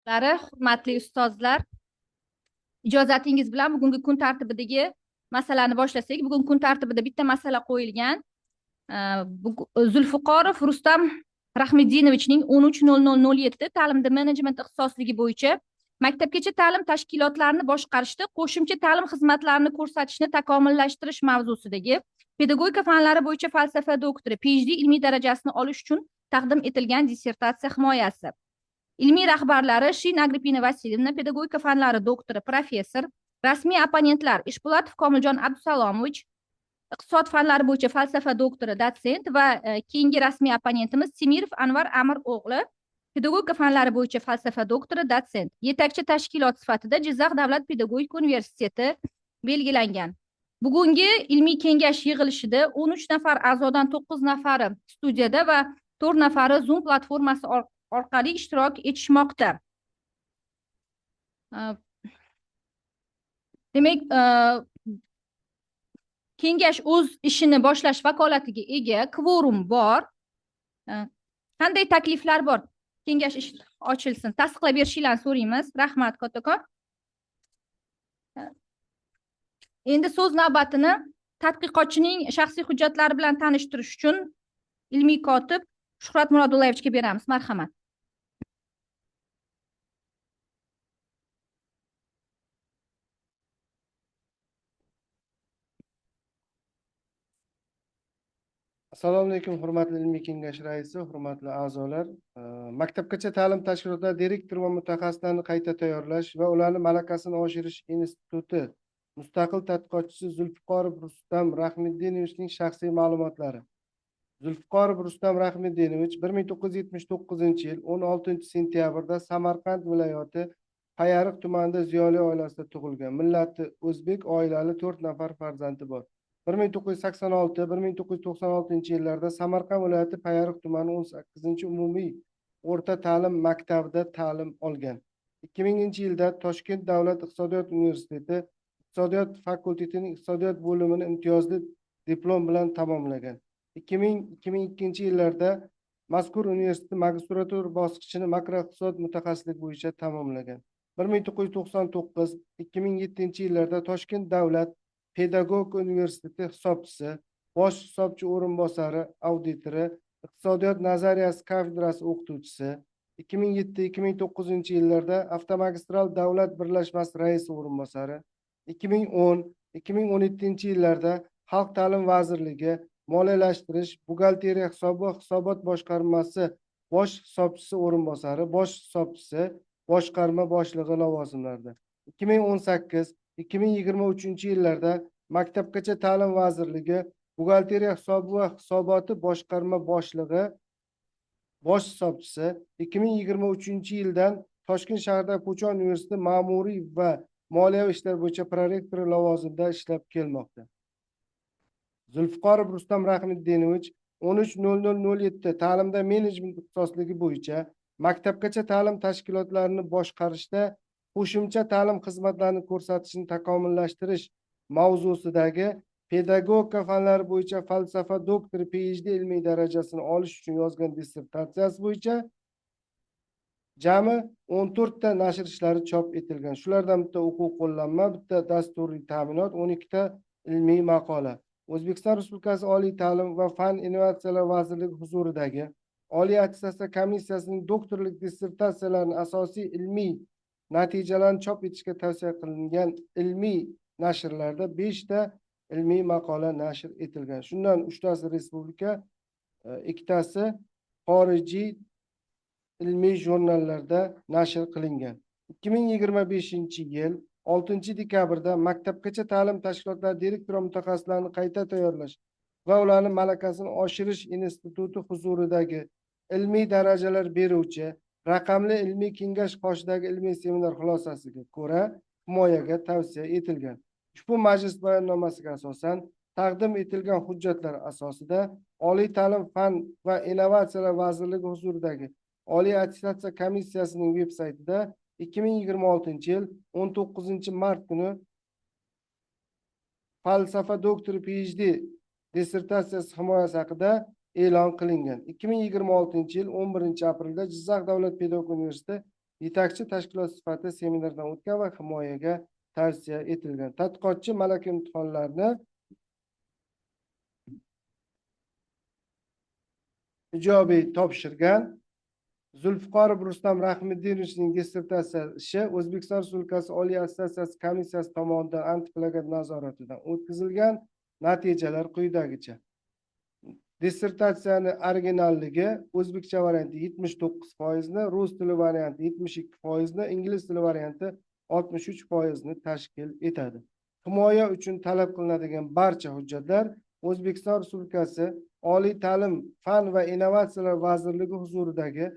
Hurmatli ustozlar, ijozatingiz bilan bugungi kun tartibidagi masalani boshlasak. Bugun kun tartibida bitta masala qo'yilgan. Zulfiqorov Rustam Rahmiddinovichning 13.00.07 ta'limda menejment ixtisosligi bo'yicha maktabgacha ta'lim tashkilotlarini boshqarishda qo'shimcha ta'lim xizmatlarini ko'rsatishni takomillashtirish mavzusidagi pedagogika fanlari bo'yicha falsafa doktori PhD ilmiy darajasini olish uchun taqdim etilgan dissertatsiya himoyasi. Ilmiy rahbarlari Shin Agrippina Vasilyevna, pedagogika fanlari doktori, professor, rasmiy opponentlar Ishpo'latov Komiljon Abdusalomovich, iqtisod fanlari bo'yicha falsafa doktori, dotsent va keyingi rasmiy opponentimiz Semirov Anvar Amir o'g'li, pedagogika fanlari bo'yicha falsafa doktori, dotsent. Yetakchi tashkilot sifatida Jizzax davlat pedagogika universiteti belgilangan. Bugungi ilmiy kengash yig'ilishida 13 nafar a'zodan 9 nafari studiyada va 4 nafari Zoom platformasi orqali ishtirok etishmoqda. Demak, kengash o'z ishini boshlash vakolatiga ega, kvorum bor. Qanday takliflar bor? Kengash ish ochilsin, tasdiqlab berishingizni so'raymiz. Rahmat, kattakon. Endi so'z navbatini tadqiqotchining shaxsiy hujjatlari bilan tanishtirish uchun ilmiy kotib Shuhrat Murodullayevga beramiz. Marhamat. Assalomu alaykum, hurmatli ilmiy kengash raisi, hurmatli a'zolar. Maktabgacha ta'lim tashkilotlari direktor va mutaxassislarni qayta tayyorlash va ularning malakasini oshirish instituti mustaqil tadqiqotchisi Zulfiqorov Rustam Rahmiddinovichning shaxsiy ma'lumotlari. Zulfiqorov Rustam Rahmiddinovich 1979-yil 16-sentyabrda Samarqand viloyati Payariq tumanida ziyoli oilasida tug'ilgan. Millati o'zbek, oilali, 4 nafar farzandi bor. 1986-1996 yillarda Samarqand viloyati Payariq tumani 18-umumiy o'rta ta'lim maktabida ta'lim olgan. 2000-yilda Toshkent davlat iqtisodiyot universiteti iqtisodiyot fakultetining iqtisodiyot bo'limini imtiyozli diplom bilan tamomlagan. 2000-2002 yillarda mazkur universitet magistratura bosqichini makroiqtisod mutaxassislik bo'yicha tamomlagan. 1999-2007 yillarda Toshkent davlat pedagogika universiteti hisobchisi, bosh hisobchi o'rinbosari, auditori, iqtisodiyot nazariyasi kafedrasi o'qituvchisi, 2007-2009 yillarda avtomagistral davlat birlashmasi raisi o'rinbosari, 2010-2017 yillarda Xalq ta'lim vazirligi moliyalashtirish, buxgalteriya hisobi va hisobot boshqarmasi bosh hisobchisi o'rinbosari, bosh hisobchisi, boshqarma boshlig'i lavozimlarida. 2018-2023 yillarda Maktabgacha ta'lim vazirligi buxgalteriya hisobi va hisoboti boshqarma boshlig'i, bosh hisobchisi, 2023 yildan Toshkent shahridagi Qo'chon universiteti ma'muriy va moliyaviy ishlar bo'yicha prorektori lavozimida ishlab kelmoqda. Zulfiqorov Rustam Rahmiddinovich 13.00.07 ta'limda menejment ixtisosligi bo'yicha maktabgacha ta'lim tashkilotlarini boshqarishda qo'shimcha ta'lim xizmatlarini ko'rsatishni takomillashtirish mavzusidagi pedagogika fanlari bo'yicha falsafa doktori PhD ilmiy darajasini olish uchun yozgan dissertatsiyasi bo'yicha jami 14 ta nashr ishlari chop etilgan. Shulardan bitta o'quv qo'llanma, bitta dasturiy ta'minot, 12 ta ilmiy maqola. O'zbekiston Respublikasi Oliy ta'lim va fan innovatsiyalar vazirligi huzuridagi Oliy attestatsiya komissiyasining doktorlik dissertatsiyalarini asosiy ilmiy natijalarini chop etishga tavsiya qilingan ilmiy nashrlarda 5 ta ilmiy maqola nashr etilgan. Shundan 3 tasi respublika, 2 tasi xorijiy ilmiy jurnallarda nashr qilingan. 2025-yil 6-dekabrda Maktabgacha ta'lim tashkilotlari direktor va mutaxassislarini qayta tayyorlash va ularning malakasini oshirish instituti huzuridagi ilmiy darajalar beruvchi raqamli ilmiy kengash qoshidagi ilmiy seminar xulosasiga ko'ra himoyaga tavsiya etilgan. Ushbu majlis bayonnomasiga asosan taqdim etilgan hujjatlar asosida Oliy ta'lim fan va innovatsiyalar vazirligi huzuridagi Oliy attestatsiya komissiyasining veb-saytida 2026-yil 19-mart kuni falsafa doktori PhD dissertatsiyasi himoyasi haqida e'lon qilingan. 2026-yil 11-aprelda Jizzax davlat pedagogika universiteti yetakchi tashkilot sifatida seminardan o'tgan va himoyaga tavsiya etilgan. Tadqiqotchi malaka imtihonlarini ijobiy topshirgan. Zulfiqorov Rustam Rahmiddinovich dissertatsiya ishi O'zbekiston Respublikasi Oliy Attestatsiya komissiyasi tomonidan antiplagiat nazoratidan o'tkazilgan. Natijalar quyidagicha. Dissertatsiyaning originalligi o'zbekcha varianti 79%, rus tili varianti 72%, ingliz tili varianti 63%ni tashkil etadi. Himoya uchun talab qilinadigan barcha hujjatlar O'zbekiston Respublikasi Oliy ta'lim, fan va innovatsiyalar vazirligi huzuridagi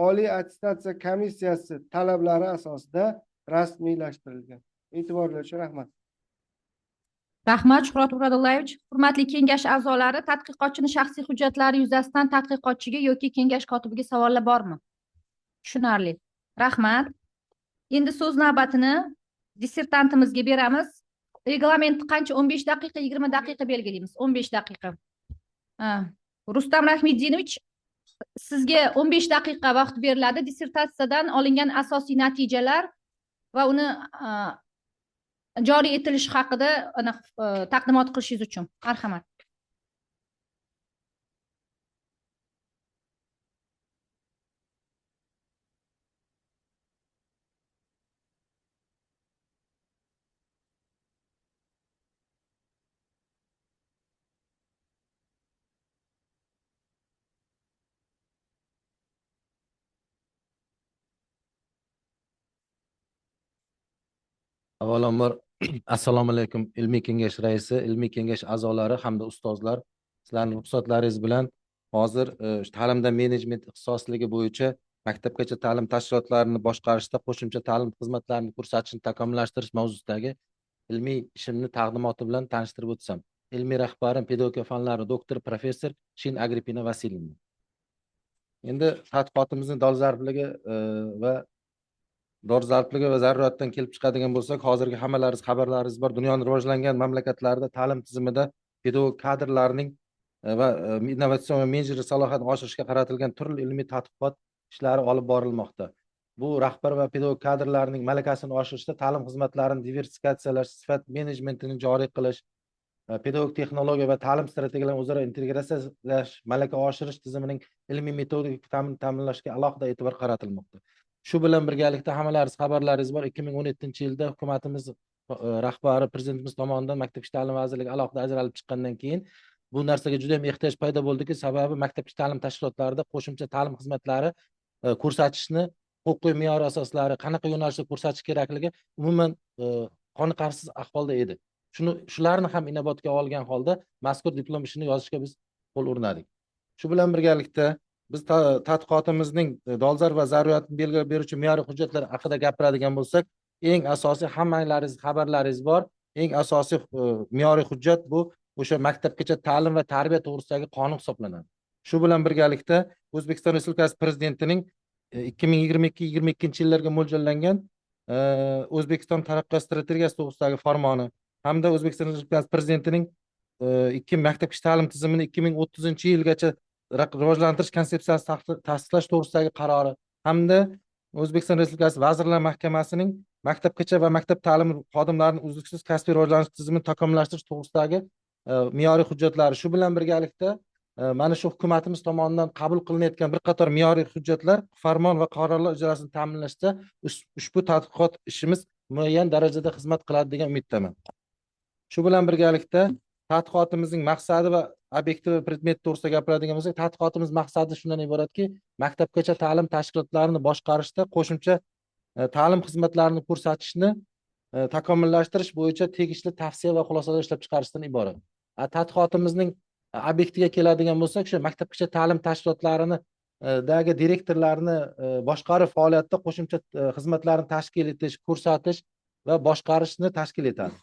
Oliy attestatsiya komissiyasi talablari asosida rasmiylashtirilgan. E'tiborlar uchun rahmat. Rahmat, Shuhrat Uradullayevich. Hurmatli kengash a'zolari, tadqiqotchining shaxsiy hujjatlari yuzasidan tadqiqotchiga yoki kengash kotibiga savollar bormi? Tushunarli. Rahmat. Endi so'z navbatini dissertantimizga beramiz. Reglament qancha? 15 daqiqa, 20 daqiqa belgilaymiz. 15 daqiqa. Rustam Rahmiddinovich, sizga 15 daqiqa vaqt beriladi. Dissertatsiyadan olingan asosiy natijalar va uni joriy etilishi haqida taqdimot qilishingiz uchun. Marhamat. Avvalambor assalomu alaykum ilmiy kengash raisi, ilmiy kengash a'zolari hamda ustozlar. Sizlarning ruxsatlaringiz bilan hozir ta'limda menejment ixtisosligi bo'yicha maktabgacha ta'lim tashkilotlarini boshqarishda qo'shimcha ta'lim xizmatlarini ko'rsatishni takomillashtirish mavzusidagi ilmiy ishimni taqdimoti bilan tanishtirib o'tsam. Ilmiy rahbarim pedagogika fanlari doktor professor Shin Agrippina Vasilyevna. Endi tadqiqotimizning dolzarbligi va zaruratdan kelib chiqadigan bo'lsak, hozirgi hammalaringiz xabarlaringiz bor, dunyoning rivojlangan mamlakatlarida ta'lim tizimida pedagog kadrlarning va innovatsion va menejer salohiyatini oshirishga qaratilgan turli ilmiy tadqiqot ishlari olib borilmoqda. Bu rahbar va pedagog kadrlarning malakasini oshirishda ta'lim xizmatlarini diversifikatsiyalash, sifat menejmentini joriy qilish, pedagog texnologiya va ta'lim strategiyalarini o'zaro integratsiyalash, malaka oshirish tizimining ilmiy metodik ta'minlashga alohida e'tibor qaratilmoqda. Shu bilan birgalikda hammalaringiz xabarlaringiz bor, 2017-yilda hukumatimiz rahbari prezidentimiz tomonidan Maktabgacha ta'lim vazirligi alohida ajralib chiqqandan keyin bu narsaga juda ham ehtiyoj paydo bo'ldiki, sababi maktabgacha ta'lim tashkilotlarida qo'shimcha ta'lim xizmatlari ko'rsatishni huquqiy me'yor asoslari qanaqa yo'nalishda ko'rsatish kerakligi umuman qoniqarsiz ahvolda edi. Shularni ham inobatga olgan holda mazkur diplom ishini yozishga biz qo'l urnadik. Shu bilan birgalikda biz tadqiqotimizning dolzarb va zaruratni belgilab beruvchi me'yoriy hujjatlar haqida gapiradigan bo'lsak, eng asosiy hammalaringiz xabarlaringiz bor, eng asosiy me'yoriy hujjat bu o'sha maktabgacha ta'lim va tarbiya to'g'risidagi qonun hisoblanadi. Shu bilan birgalikda O'zbekiston Respublikasi Prezidentining 2022-22 yillarga mo'ljallangan O'zbekiston taraqqiyot strategiyasi to'g'risidagi farmoni hamda O'zbekiston Respublikasi Prezidentining maktabgacha ta'lim tizimini 2030-yilgacha rivojlantirish konsepsiyasi tasdiqlash to'g'risidagi qarori hamda O'zbekiston Respublikasi Vazirlar Mahkamasining maktabgacha va maktab ta'limi xodimlarining uzluksiz kasbiy rivojlanish tizimini takomillashtirish to'g'risidagi me'yoriy hujjatlari. Shu bilan birgalikda mana shu hukumatimiz tomonidan qabul qilinayotgan bir qator me'yoriy hujjatlar, farmon va qarorlar ijrosini ta'minlashda ushbu tadqiqot ishimiz muayyan darajada xizmat qiladi degan umiddaman. Shu bilan birgalikda tadqiqotimizning maqsadi va obyektiv va predmet to'g'risida gapiradigan bo'lsak, tadqiqotimiz maqsadi shundan iboratki, maktabgacha ta'lim tashkilotlarini boshqarishda qo'shimcha ta'lim xizmatlarini ko'rsatishni takomillashtirish bo'yicha tegishli tavsiya va xulosalar ishlab chiqarishdan iborat. Tadqiqotimizning obyektiga keladigan bo'lsak, shu maktabgacha ta'lim tashkilotlarini dagi direktorlarni boshqaruv faoliyatida qo'shimcha xizmatlarni tashkil etish, ko'rsatish va boshqarishni tashkil etadi.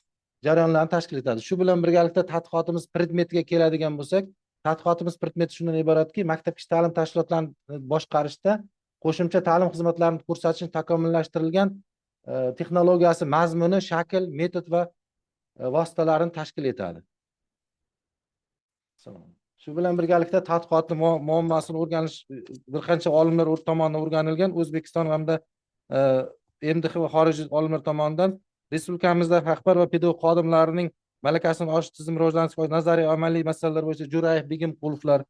Jarayonlarni tashkil etadi. Shu bilan birgalikda tadqiqotimiz predmetiga keladigan bo'lsak, tadqiqotimiz predmeti shundan iboratki, maktabgacha ta'lim tashkilotlarini boshqarishda qo'shimcha ta'lim xizmatlarini ko'rsatishni takomillashtirilgan texnologiyasi, mazmuni, shakl, metod va vositalarini tashkil etadi. Shu bilan birgalikda tadqiqotni muammosini o'rganish bir qancha olimlar tomonidan o'rganilgan O'zbekiston hamda MDH va xorijiy olimlar tomonidan respublikamizda rahbar va pedagog xodimlarining malakasini oshirish tizimi rivojlanishi nazariy amaliy masalalar bo'yicha Jo'rayev, Begimqulovlar,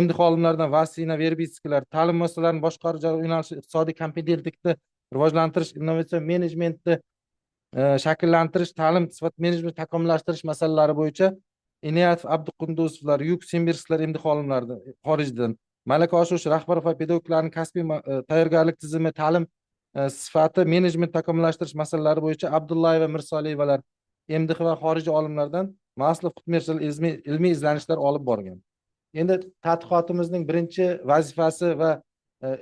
MDH olimlaridan Vasina, Verbitskilar, ta'lim muassasalarini boshqarish yo'nalishi iqtisodiy kompetentlikni rivojlantirish, innovatsion menejmentni shakllantirish, ta'lim sifat menejment takomillashtirish masalalari bo'yicha Inoyatov, Abduqunduzovlar, Yuk, Simberslar MDH olimlaridan xorijdan malaka oshirish rahbar va pedagoglarning kasbiy tayyorgarlik tizimi, ta'lim sifati menejment takomillashtirish masalalari bo'yicha Abdullayeva, Mirsoliyevalar MDH va xorijiy olimlardan Maslov, Qutmirchil ilmiy izlanishlar olib borgan. Endi tadqiqotimizning birinchi vazifasi va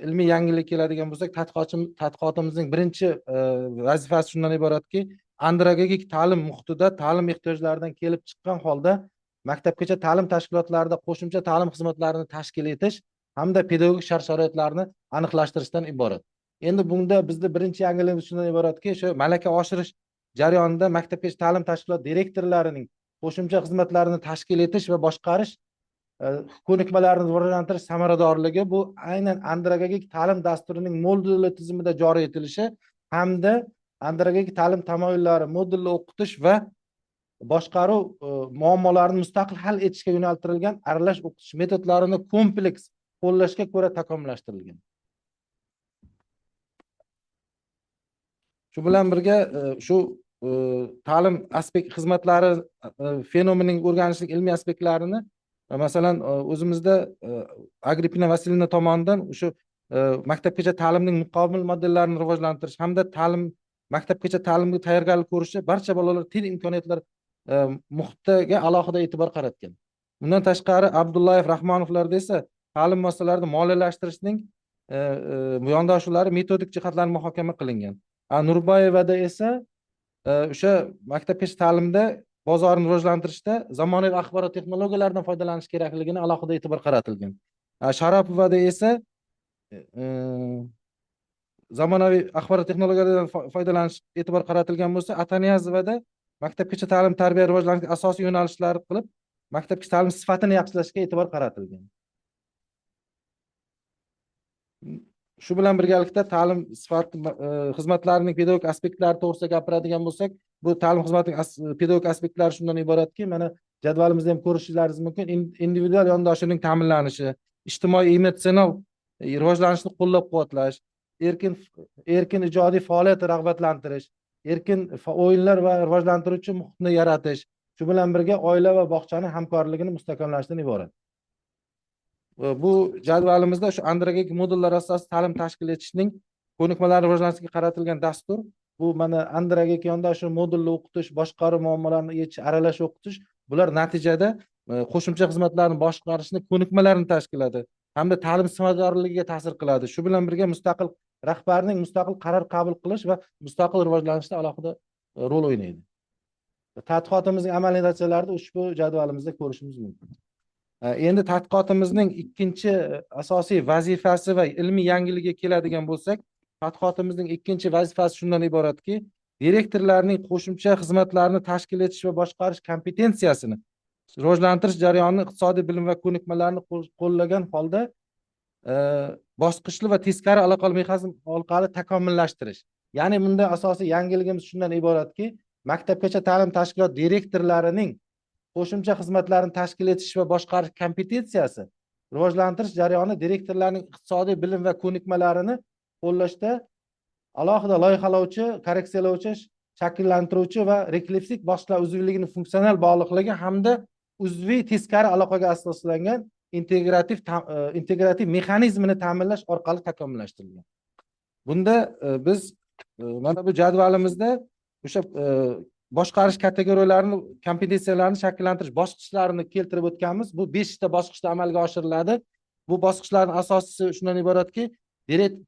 ilmiy yangilik keladigan bo'lsak, tadqiqotimizning birinchi vazifasi shundan iboratki, andragogik ta'lim muhitida ta'lim ehtiyojlaridan kelib chiqqan holda maktabgacha ta'lim tashkilotlarida qo'shimcha ta'lim xizmatlarini tashkil etish hamda pedagogik shart-sharoitlarni aniqlashtirishdan iborat. Endi bunda bizda birinchi yangiligimiz shundan iboratki, shu malaka oshirish jarayonida maktabgacha ta'lim tashkilot direktorlarining qo'shimcha xizmatlarini tashkil etish va boshqarish ko'nikmalarini rivojlantirish samaradorligi bu aynan andragogik ta'lim dasturining modulli tizimida joriy etilishi hamda andragogik ta'lim tamoyillari, modulli o'qitish va boshqaruv muammolarini mustaqil hal etishga yo'naltirilgan aralash o'qitish metodlarini kompleks qo'llashga ko'ra takomillashtirilgan. Shu bilan birga shu ta'lim xizmatlari fenomenining o'rganishlik ilmiy aspektlarini masalan o'zimizda Agrippina Vasilyevna tomonidan o'sha maktabgacha ta'limning muqobil modellarini rivojlantirish hamda maktabgacha ta'limga tayyorgarlik ko'rishi barcha bolalar teng imkoniyatlar muhitiga alohida e'tibor qaratgan. Bundan tashqari Abdullayev, Rahmonovlarda esa ta'lim muassasalarini moliyalashtirishning yondashuvlari metodik jihatlarni muhokama qilingan. Nurbayevada esa o'sha maktabgacha ta'limda bozorni rivojlantirishda zamonaviy axborot texnologiyalaridan foydalanish kerakligini alohida e'tibor qaratilgan. Sharopovada esa zamonaviy axborot texnologiyalaridan foydalanish e'tibor qaratilgan bo'lsa, Ataniyazovada maktabgacha ta'lim tarbiya rivojlanishning asosiy yo'nalishlari qilib, maktabgacha ta'lim sifatini yaxshilashga e'tibor qaratilgan. Shu bilan birgalikda ta'lim sifati xizmatlarining pedagogik aspektlari to'g'risida gapiradigan bo'lsak, bu ta'lim xizmatining pedagogik aspektlari shundan iboratki, mana jadvalimizda ham ko'rishingiz mumkin, individual yondashuvning ta'minlanishi, ijtimoiy emotsional rivojlanishni qo'llab-quvvatlash, erkin ijodiy faoliyat rag'batlantirish, erkin o'yinlar va rivojlantiruvchi muhitni yaratish, shu bilan birga oila va bog'chani hamkorligini mustahkamlashdan iborat. Bu jadvalimizda shu andragogik modullar asosida ta'lim tashkil etishning ko'nikmalarini rivojlanishga qaratilgan dastur. Bu mana andragogik yondashuv, modulli o'qitish, boshqaruv muammolarini yechish, aralash o'qitish, bular natijada qo'shimcha xizmatlarni boshqarishni ko'nikmalarini tashkiladi hamda ta'lim samaradorligiga ta'sir qiladi. Shu bilan birga mustaqil rahbarning mustaqil qaror qabul qilish va mustaqil rivojlanishda alohida rol o'ynaydi. Tadqiqotimizning amaliy natijalarida ushbu jadvalimizda ko'rishimiz mumkin. Endi tadqiqotimizning ikkinchi asosiy vazifasi va ilmiy yangiligiga keladigan bo'lsak, tadqiqotimizning ikkinchi vazifasi shundan iboratki, direktorlarning qo'shimcha xizmatlarni tashkil etish va boshqarish kompetensiyasini rivojlantirish jarayonini iqtisodiy bilim va ko'nikmalarni qo'llagan holda bosqichli va teskari aloqali mexanizm orqali takomillashtirish. Ya'ni bunda asosiy yangiligimiz shundan iboratki, maktabgacha ta'lim tashkilot direktorlarining qo'shimcha xizmatlarni tashkil etish va boshqarish kompetensiyasi rivojlantirish jarayoni direktorlarning iqtisodiy bilim va ko'nikmalarini qo'llashda alohida loyihalovchi, korreksiyalovchi, shakllantiruvchi va refleksik boshqa uzviyligining funksional bog'liqligi hamda uzviy teskari aloqaga asoslangan integrativ mexanizmini ta'minlash orqali takomillashtirilgan. Bunda biz mana bu jadvalimizda o'sha boshqarish kategoriyalarini, kompetensiyalarini shakllantirish bosqichlarini keltirib o'tganmiz. Bu 5 ta bosqichda amalga oshiriladi. Bu bosqichlarning asosiysi shundan iboratki,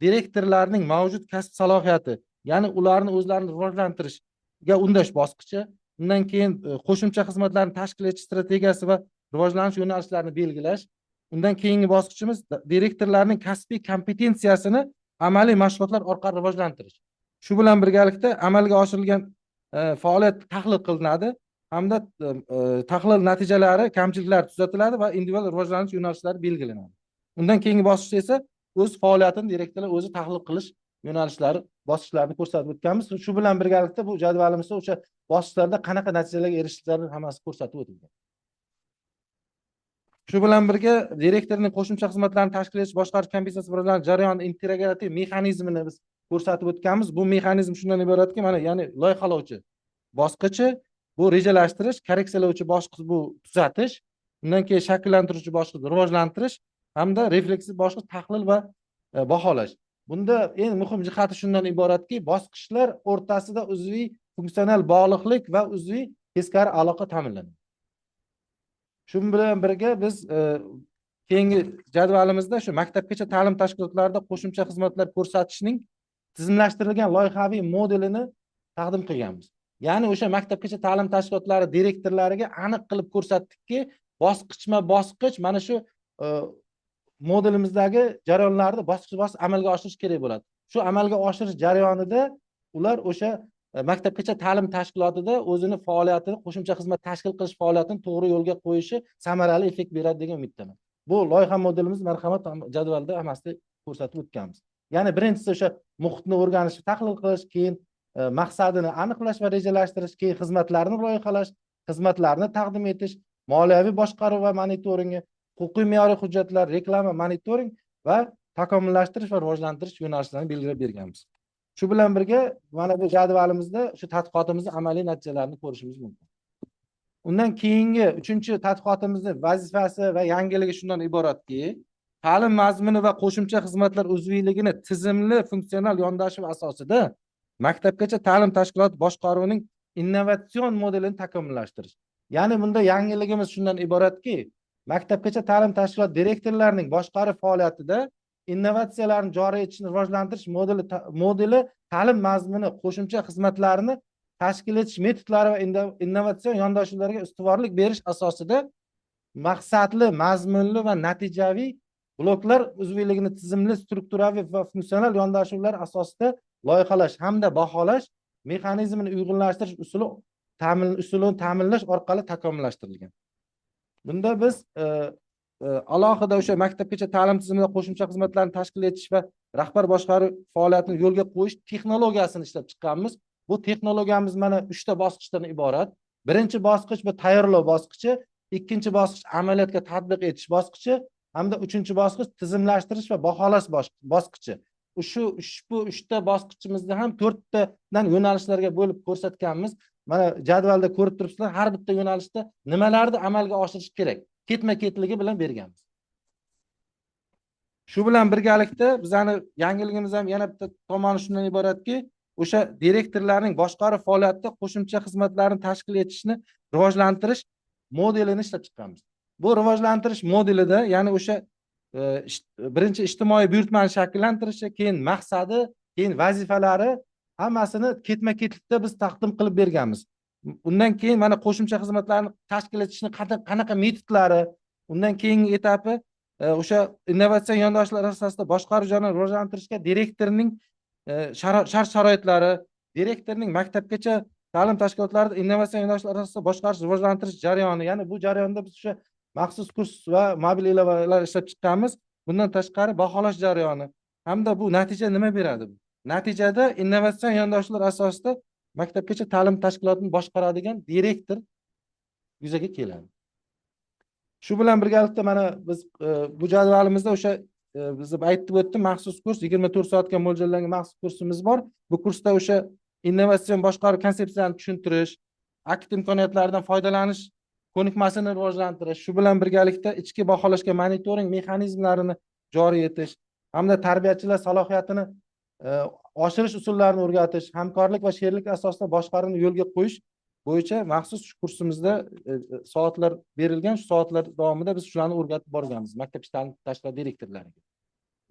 direktorlarning mavjud kasb salohiyati, ya'ni ularni o'zlarini rivojlantirishga undash bosqichi, undan keyin qo'shimcha xizmatlarni tashkil etish strategiyasi va rivojlanish yo'nalishlarini belgilash, undan keyingi bosqichimiz direktorlarning kasbiy kompetensiyasini amaliy mashg'ulotlar orqali rivojlantirish. Shu bilan birgalikda amalga oshirilgan faoliyat tahlil qilinadi hamda tahlil natijalari, kamchiliklar tuzatiladi va individual rivojlanish yo'nalishlari belgilanadi. Undan keyingi bosqichda esa o'z faoliyatini direktorlar o'zi tahlil qilish yo'nalishlari, bosqichlarini ko'rsatib o'tganmiz. Shu bilan birgalikda bu jadvalimizda o'sha bosqichlarda qanaqa natijalarga erishishlarni hammasi ko'rsatib o'tilgan. Shu bilan birga direktorning qo'shimcha xizmatlarni tashkil etish, boshqarish, kompensatsiya rivojlantirish jarayoni integrativ mexanizmini biz ko'rsatib o'tganmiz. Bu mexanizm shundan iboratki, mana ya'ni loyihalovchi bosqichi, bu rejalashtirish, korreksiyalovchi bosqich bu tuzatish, undan keyin shakllantiruvchi bosqich rivojlantirish hamda refleksiv bosqich tahlil va baholash. Bunda eng muhim jihati shundan iboratki, bosqichlar o'rtasida uzviy funksional bog'liqlik va uzviy teskari aloqa ta'minlanadi. Shu bilan birga biz keyingi jadvalimizda shu maktabgacha ta'lim tashkilotlarida qo'shimcha xizmatlar ko'rsatishning tizimlashtirilgan loyihaviy modelini taqdim qilganmiz. Ya'ni o'sha maktabgacha ta'lim tashkilotlari direktorlariga aniq qilib ko'rsatdikki, bosqichma-bosqich mana shu modelimizdagi jarayonlarni bosqichma-bosqich amalga oshirish kerak bo'ladi. Shu amalga oshirish jarayonida ular o'sha maktabgacha ta'lim tashkilotida o'zini faoliyatini, qo'shimcha xizmat tashkil qilish faoliyatini to'g'ri yo'lga qo'yishi samarali effekt beradi degan umiddaman. Bu loyiha modelimiz marhamat jadvalda hammasida ko'rsatib o'tganmiz. Ya'ni birinchisi o'sha muhitni o'rganish, tahlil qilish, keyin maqsadini aniqlash va rejalashtirish, keyin xizmatlarni loyihalash, xizmatlarni taqdim etish, moliyaviy boshqaruv va monitoringi, huquqiy me'yoriy hujjatlar, reklama, monitoring va takomillashtirish va rivojlantirish yo'nalishlarini belgilab berganmiz. Shu bilan birga mana bu jadvalimizda shu tadqiqotimizning amaliy natijalarini ko'rishimiz mumkin. Undan keyingi 3-tadqiqotimizning vazifasi va yangiligi shundan iboratki, ta'lim mazmuni va qo'shimcha xizmatlar uzviyligini tizimli funksional yondashuv asosida maktabgacha ta'lim tashkiloti boshqaruvining innovatsion modelini takomillashtirish. Ya'ni bunda yangiligimiz shundan iboratki, maktabgacha ta'lim tashkilot direktorlarining boshqaruv faoliyatida innovatsiyalarni joriy etishni rivojlantirish modeli ta'lim mazmuni, qo'shimcha xizmatlarini tashkil etish metodlari va innovatsion yondashuvlarga ustuvorlik berish asosida maqsadli, mazmunli va natijaviy bloklar uzviyligini tizimli, strukturaviy va funksional yondashuvlar asosida loyihalash hamda baholash mexanizmini uyg'unlashtirish usulini ta'minlash orqali takomillashtirilgan. Bunda biz alohida o'sha maktabgacha ta'lim tizimida qo'shimcha xizmatlarni tashkil etish va rahbar boshqaruv faoliyatini yo'lga qo'yish texnologiyasini ishlab chiqqanmiz. Bu texnologiyamiz mana 3 ta bosqichdan iborat. Birinchi bosqich bu tayyorlov bosqichi, ikkinchi bosqich amaliyotga tatbiq etish bosqichi hamda uchinchi bosqich tizimlashtirish va baholash bosqichi. Ushbu 3 ta bosqichimizda ham 4 tadan yo'nalishlarga bo'lib ko'rsatganmiz. Mana jadvalda ko'rib turibsizlar, har bitta yo'nalishda nimalarni amalga oshirish kerak, ketma-ketligi bilan berganmiz. Shu bilan birgalikda bizani yangiligimiz ham yana bitta tomoni shundan iboratki, o'sha direktorlarning boshqaruv faoliyatida qo'shimcha xizmatlarni tashkil etishni rivojlantirish modelini ishlab chiqqanmiz. Bu rivojlantirish modelida, ya'ni o'sha birinchi ijtimoiy buyurtmani shakllantirishi, keyin maqsadi, keyin vazifalari hammasini ketma-ketlikda biz taqdim qilib berganmiz. Undan keyin mana qo'shimcha xizmatlarni tashkil etishni qanaqa metodlari, undan keyingi etapi o'sha innovatsion yondashuvlar asosida boshqaruv jarayonini rivojlantirishga direktorning shart-sharoitlari, direktorning maktabgacha ta'lim tashkilotlarida innovatsion yondashuvlar asosida boshqarish rivojlantirish jarayoni, ya'ni bu jarayonda biz o'sha maxsus kurs va mobil ilovalar ishlab chiqqanmiz. Bundan tashqari baholash jarayoni hamda bu natija nima beradi? Natijada innovatsion yondashuvlar asosida maktabgacha ta'lim tashkilotini boshqaradigan direktor yuzaga keladi. Shu bilan birgalikda mana biz bu jadvalimizda o'sha biz aytib o'tdim, maxsus kurs 24 soatga mo'ljallangan maxsus kursimiz bor. Bu kursda o'sha innovatsion boshqaruv konsepsiyalarini tushuntirish, akt imkoniyatlaridan foydalanish ko'nikmasini rivojlantirish, shu bilan birgalikda ichki baholashga monitoring mexanizmlarini joriy etish hamda tarbiyachilar salohiyatini oshirish usullarini o'rgatish, hamkorlik va sheriklik asosida boshqaruvni yo'lga qo'yish bo'yicha maxsus kursimizda soatlar berilgan. Shu soatlar davomida biz shularni o'rgatib borganmiz maktabgacha ta'lim tashkilot direktorlariga.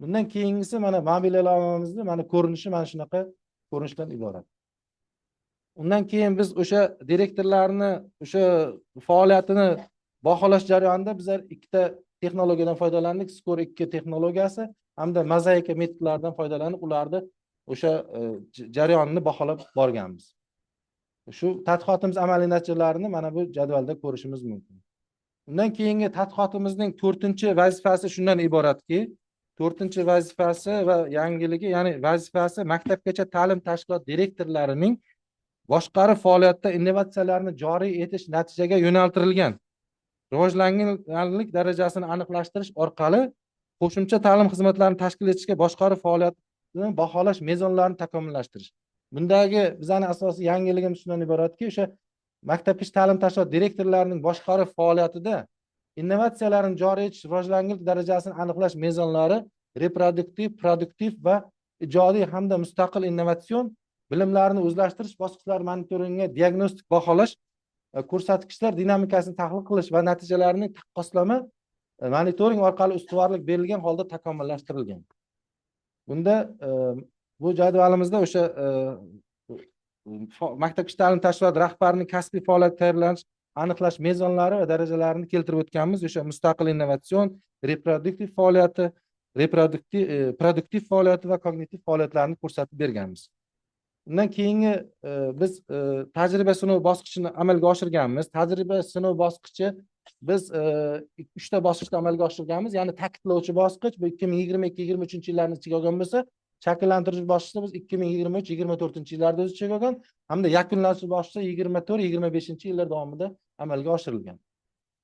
Bundan keyingisi mana mobil ilovamizning mana ko'rinishi mana shunaqa ko'rinishdan iborat. Undan keyin biz o'sha direktorlarni o'sha faoliyatini baholash jarayonida bizlar ikkita texnologiyadan foydalandik. Skor 2 texnologiyasi hamda mozaika metodlaridan foydalanib ularni o'sha jarayonni baholab borganmiz. Shu tadqiqotimiz amaliy natijalarini mana bu jadvalda ko'rishimiz mumkin. Undan keyingi tadqiqotimizning 4-chi vazifasi shundan iboratki, to'rtinchi vazifasi va yangiligi, ya'ni vazifasi maktabgacha ta'lim tashkilot direktorlarining boshqaruv faoliyatida innovatsiyalarni joriy etish natijaga yo'naltirilgan rivojlanganlik darajasini aniqlashtirish orqali qo'shimcha ta'lim xizmatlarini tashkil etishga boshqaruv faoliyatini baholash mezonlarini takomillashtirish. Bundagi bizning asosiy yangiligimiz shundan iboratki, o'sha maktabgacha ta'lim tashkilot direktorlarining boshqaruv faoliyatida innovatsiyalarni joriy etish, rivojlanganlik darajasini aniqlash mezonlari reproduktiv, produktiv va ijodiy hamda mustaqil innovatsion bilimlarni o'zlashtirish bosqichlari monitoringi, diagnostik baholash, ko'rsatkichlar dinamikasini tahlil qilish va natijalarning taqqoslama monitoring orqali ustuvorlik berilgan holda takomillashtirilgan. Bunda bu jadvalimizda o'sha maktabgacha ta'lim tashkiloti rahbarining kasbiy faoliyat tayyorlanish, aniqlash mezonlari va darajalarini keltirib o'tganmiz. O'sha mustaqil innovatsion, reproduktiv faoliyati, produktiv faoliyati va kognitiv faoliyatlarni ko'rsatib berganmiz. Undan keyingi biz tajriba sinov bosqichini amalga oshirganmiz. Tajriba sinov bosqichi biz 3 ta bosqichda amalga oshirganmiz. Ya'ni ta'kidlovchi bosqich bu 2022-23 yillarni ichiga olgan bo'lsa, shakllantirish bosqichi biz 2023-24 yillarda o'z ichiga olgan, hamda yakunlash bosqichi 24-25 yillar davomida amalga oshirilgan.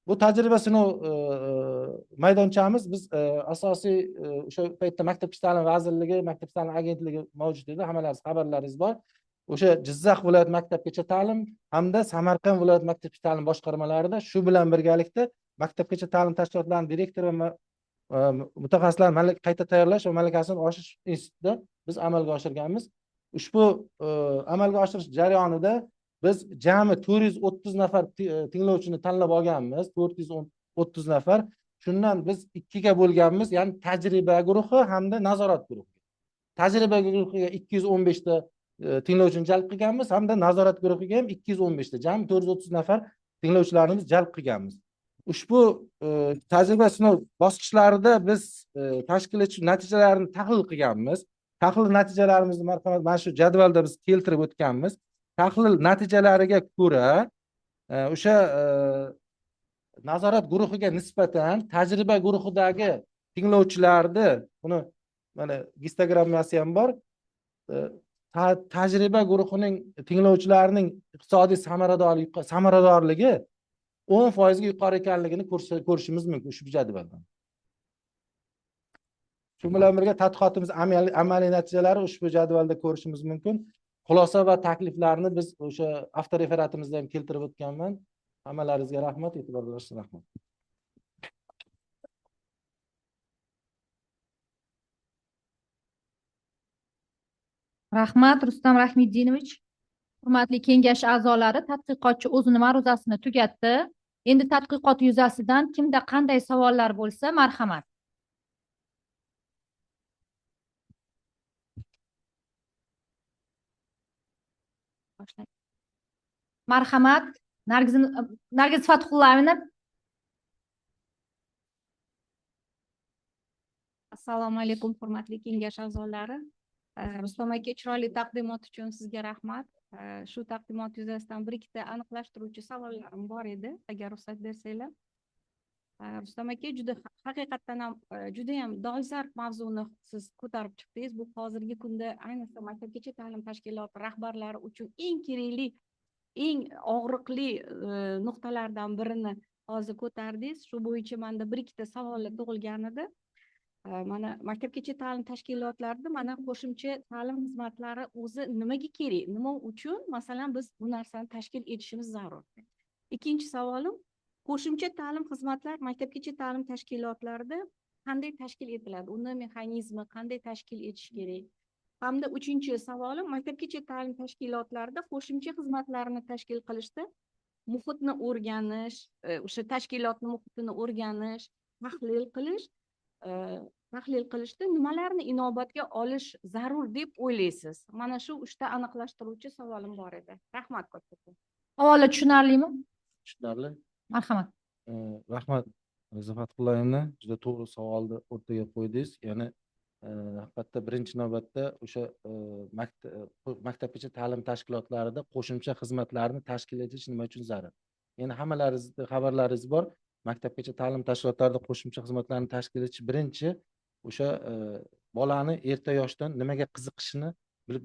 Bu tajriba sinov maydonchamiz biz asosiy o'sha paytda Maktabgacha ta'lim vazirligi, Maktabgacha ta'lim agentligi mavjud edi, hammalaringiz xabarlaringiz bor. O'sha Jizzax viloyat maktabgacha ta'lim hamda Samarqand viloyat maktabgacha ta'lim boshqarmalarida shu bilan birgalikda maktabgacha ta'lim tashkilotlarining direktor va mutaxassislar qayta tayyorlash va malakasini oshirish institutida biz amalga oshirganmiz. Ushbu amalga oshirish jarayonida biz jami 430 nafar tinglovchini tanlab olganmiz. 430 nafar. Shundan biz ikkiga bo'lganmiz, ya'ni tajriba guruhi hamda nazorat guruhi. Tajriba guruhiga 215 ta tinglovchini jalb qilganmiz, hamda nazorat guruhiga ham 215 ta, jami 430 nafar tinglovchilarni biz jalb qilganmiz. Ushbu tajriba sinov bosqichlarida biz tashkil etish natijalarini tahlil qilganmiz. Tahlil natijalarimizni marhamat mana shu jadvalda biz keltirib o'tganmiz. Tahlil natijalariga ko'ra o'sha nazorat guruhiga nisbatan tajriba guruhidagi tinglovchilarni, buni mana histogrammasi ham bor. Tajriba guruhining tinglovchilarining iqtisodiy samaradorligi 10% ga yuqori ekanligini ko'rishimiz mumkin ushbu jadvaldan. Shu bilan birga tadqiqotimiz amaliy natijalari ushbu jadvalda ko'rishimiz mumkin. Xulosa va takliflarni biz o'sha avtoreferatimizda ham keltirib o'tganman. Hammalaringizga rahmat, e'tibor berishingizga rahmat. Rahmat Rustam Rahmiddinovich. Hurmatli kengash a'zolari, tadqiqotchi o'zini ma'ruzasini tugatdi. Endi tadqiqot yuzasidan kimda qanday savollar bo'lsa, marhamat. Marhamat, Nargiz Fathullayevna. Assalomu alaykum, hurmatli kengash a'zolari. Rustam aka, chiroyli taqdimot uchun sizga rahmat. Shu taqdimot yuzasidan bir ikkita aniqlashtiruvchi savollarim bor edi, agar ruxsat bersanglar. Rustam aka, haqiqatdan ham juda ham dolzarb mavzuni siz ko'tarib chiqdingiz. Bu hozirgi kunda ayniqsa maktabgacha ta'lim tashkiloti rahbarlari uchun eng kerakli, eng og'riqli nuqtalardan birini hozir ko'tardingiz. Shu bo'yicha menda bir ikkita savollar tug'ilgan edi. Mana maktabgacha ta'lim tashkilotlarida mana qo'shimcha ta'lim xizmatlari o'zi nimaga kerak, nima uchun masalan biz bu narsani tashkil etishimiz zarur. Ikkinchi savolim, qo'shimcha ta'lim xizmatlar maktabgacha ta'lim tashkilotlarida qanday tashkil etiladi, uni mexanizmi qanday tashkil etish kerak? Hamda uchinchi savolim, maktabgacha ta'lim tashkilotlarida qo'shimcha xizmatlarni tashkil qilishda muhitni o'rganish, o'sha tashkilotni muhitini o'rganish, tahlil qilishda nimalarni inobatga olish zarur deb o'ylaysiz? Mana shu 3 ta aniqlashtiruvchi savolim bor edi. Rahmat kattakon. Savol tushunarlimi? Tushunarli. Marhamat. Rahmat Nargiz Fathullayevna, juda to'g'ri savolni o'rtaga qo'ydingiz. Ya'ni haqiqatda birinchi navbatda o'sha maktabgacha ta'lim tashkilotlarida qo'shimcha xizmatlarni tashkil etish nima uchun zarur? Ya'ni hammalaringizning xabarlaringiz bor. Maktabgacha ta'lim tashkilotlarida qo'shimcha xizmatlarni tashkil etish birinchi o'sha bolani erta yoshdan nimaga qiziqishini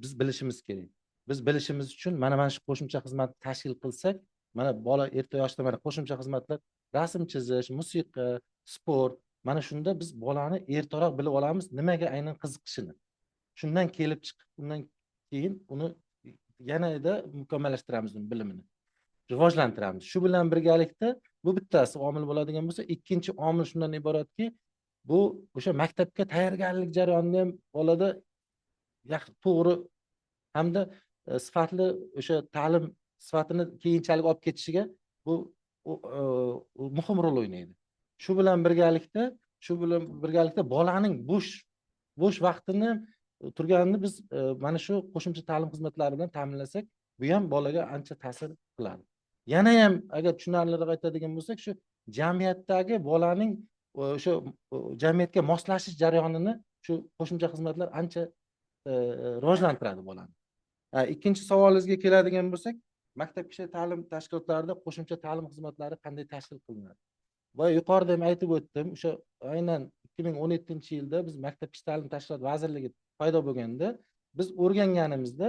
biz bilishimiz kerak. Biz bilishimiz uchun mana shu qo'shimcha xizmatni tashkil qilsak, mana bola erta yoshda mana qo'shimcha xizmatlar rasm chizish, musiqa, sport, mana shunda biz bolani ertaroq bilib olamiz nimaga aynan qiziqishini. Shundan kelib chiqib, undan keyin uni yanada mukammallashtiramiz uning bilimini. Rivojlantiramiz. Shu bilan birgalikda bu bittasi omil bo'ladigan bo'lsa, ikkinchi omil shundan iboratki, bu o'sha maktabga tayyorgarlik jarayonida ham bolada to'g'ri hamda sifatli o'sha ta'lim sifatini keyinchalik olib ketishiga bu muhim rol o'ynaydi. Shu bilan birgalikda bolaning bo'sh vaqtini turganini biz mana shu qo'shimcha ta'lim xizmatlari bilan ta'minlasak, bu ham bolaga ancha ta'sir qiladi. Yana ham agar tushunarliroq aytadigan bo'lsak, shu jamiyatdagi bolaning o'sha jamiyatga moslashish jarayonini shu qo'shimcha xizmatlar ancha rivojlantiradi bolani. Ikkinchi savolingizga keladigan bo'lsak, maktabgacha ta'lim tashkilotlarida qo'shimcha ta'lim xizmatlari qanday tashkil qilinadi? Va yuqorida ham aytib o'tdim, o'sha aynan 2017-yilda biz Maktabgacha ta'lim tashkilot vazirligi paydo bo'lganda, biz o'rganganimizda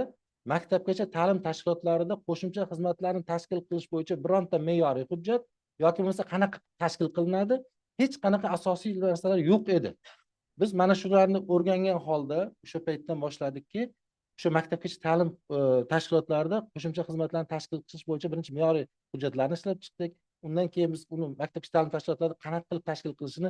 maktabgacha ta'lim tashkilotlarida qo'shimcha xizmatlarni tashkil qilish bo'yicha bironta me'yoriy hujjat yoki bo'lmasa qanaqa tashkil qilinadi, hech qanaqa asosiy narsalar yo'q edi. Biz mana shularni o'rgangan holda o'sha paytdan boshladikki, o'sha maktabgacha ta'lim tashkilotlarida qo'shimcha xizmatlarni tashkil qilish bo'yicha birinchi me'yoriy hujjatlarni ishlab chiqdik. Undan keyin biz uni maktabgacha ta'lim tashkilotlarida qanaqa qilib tashkil qilishini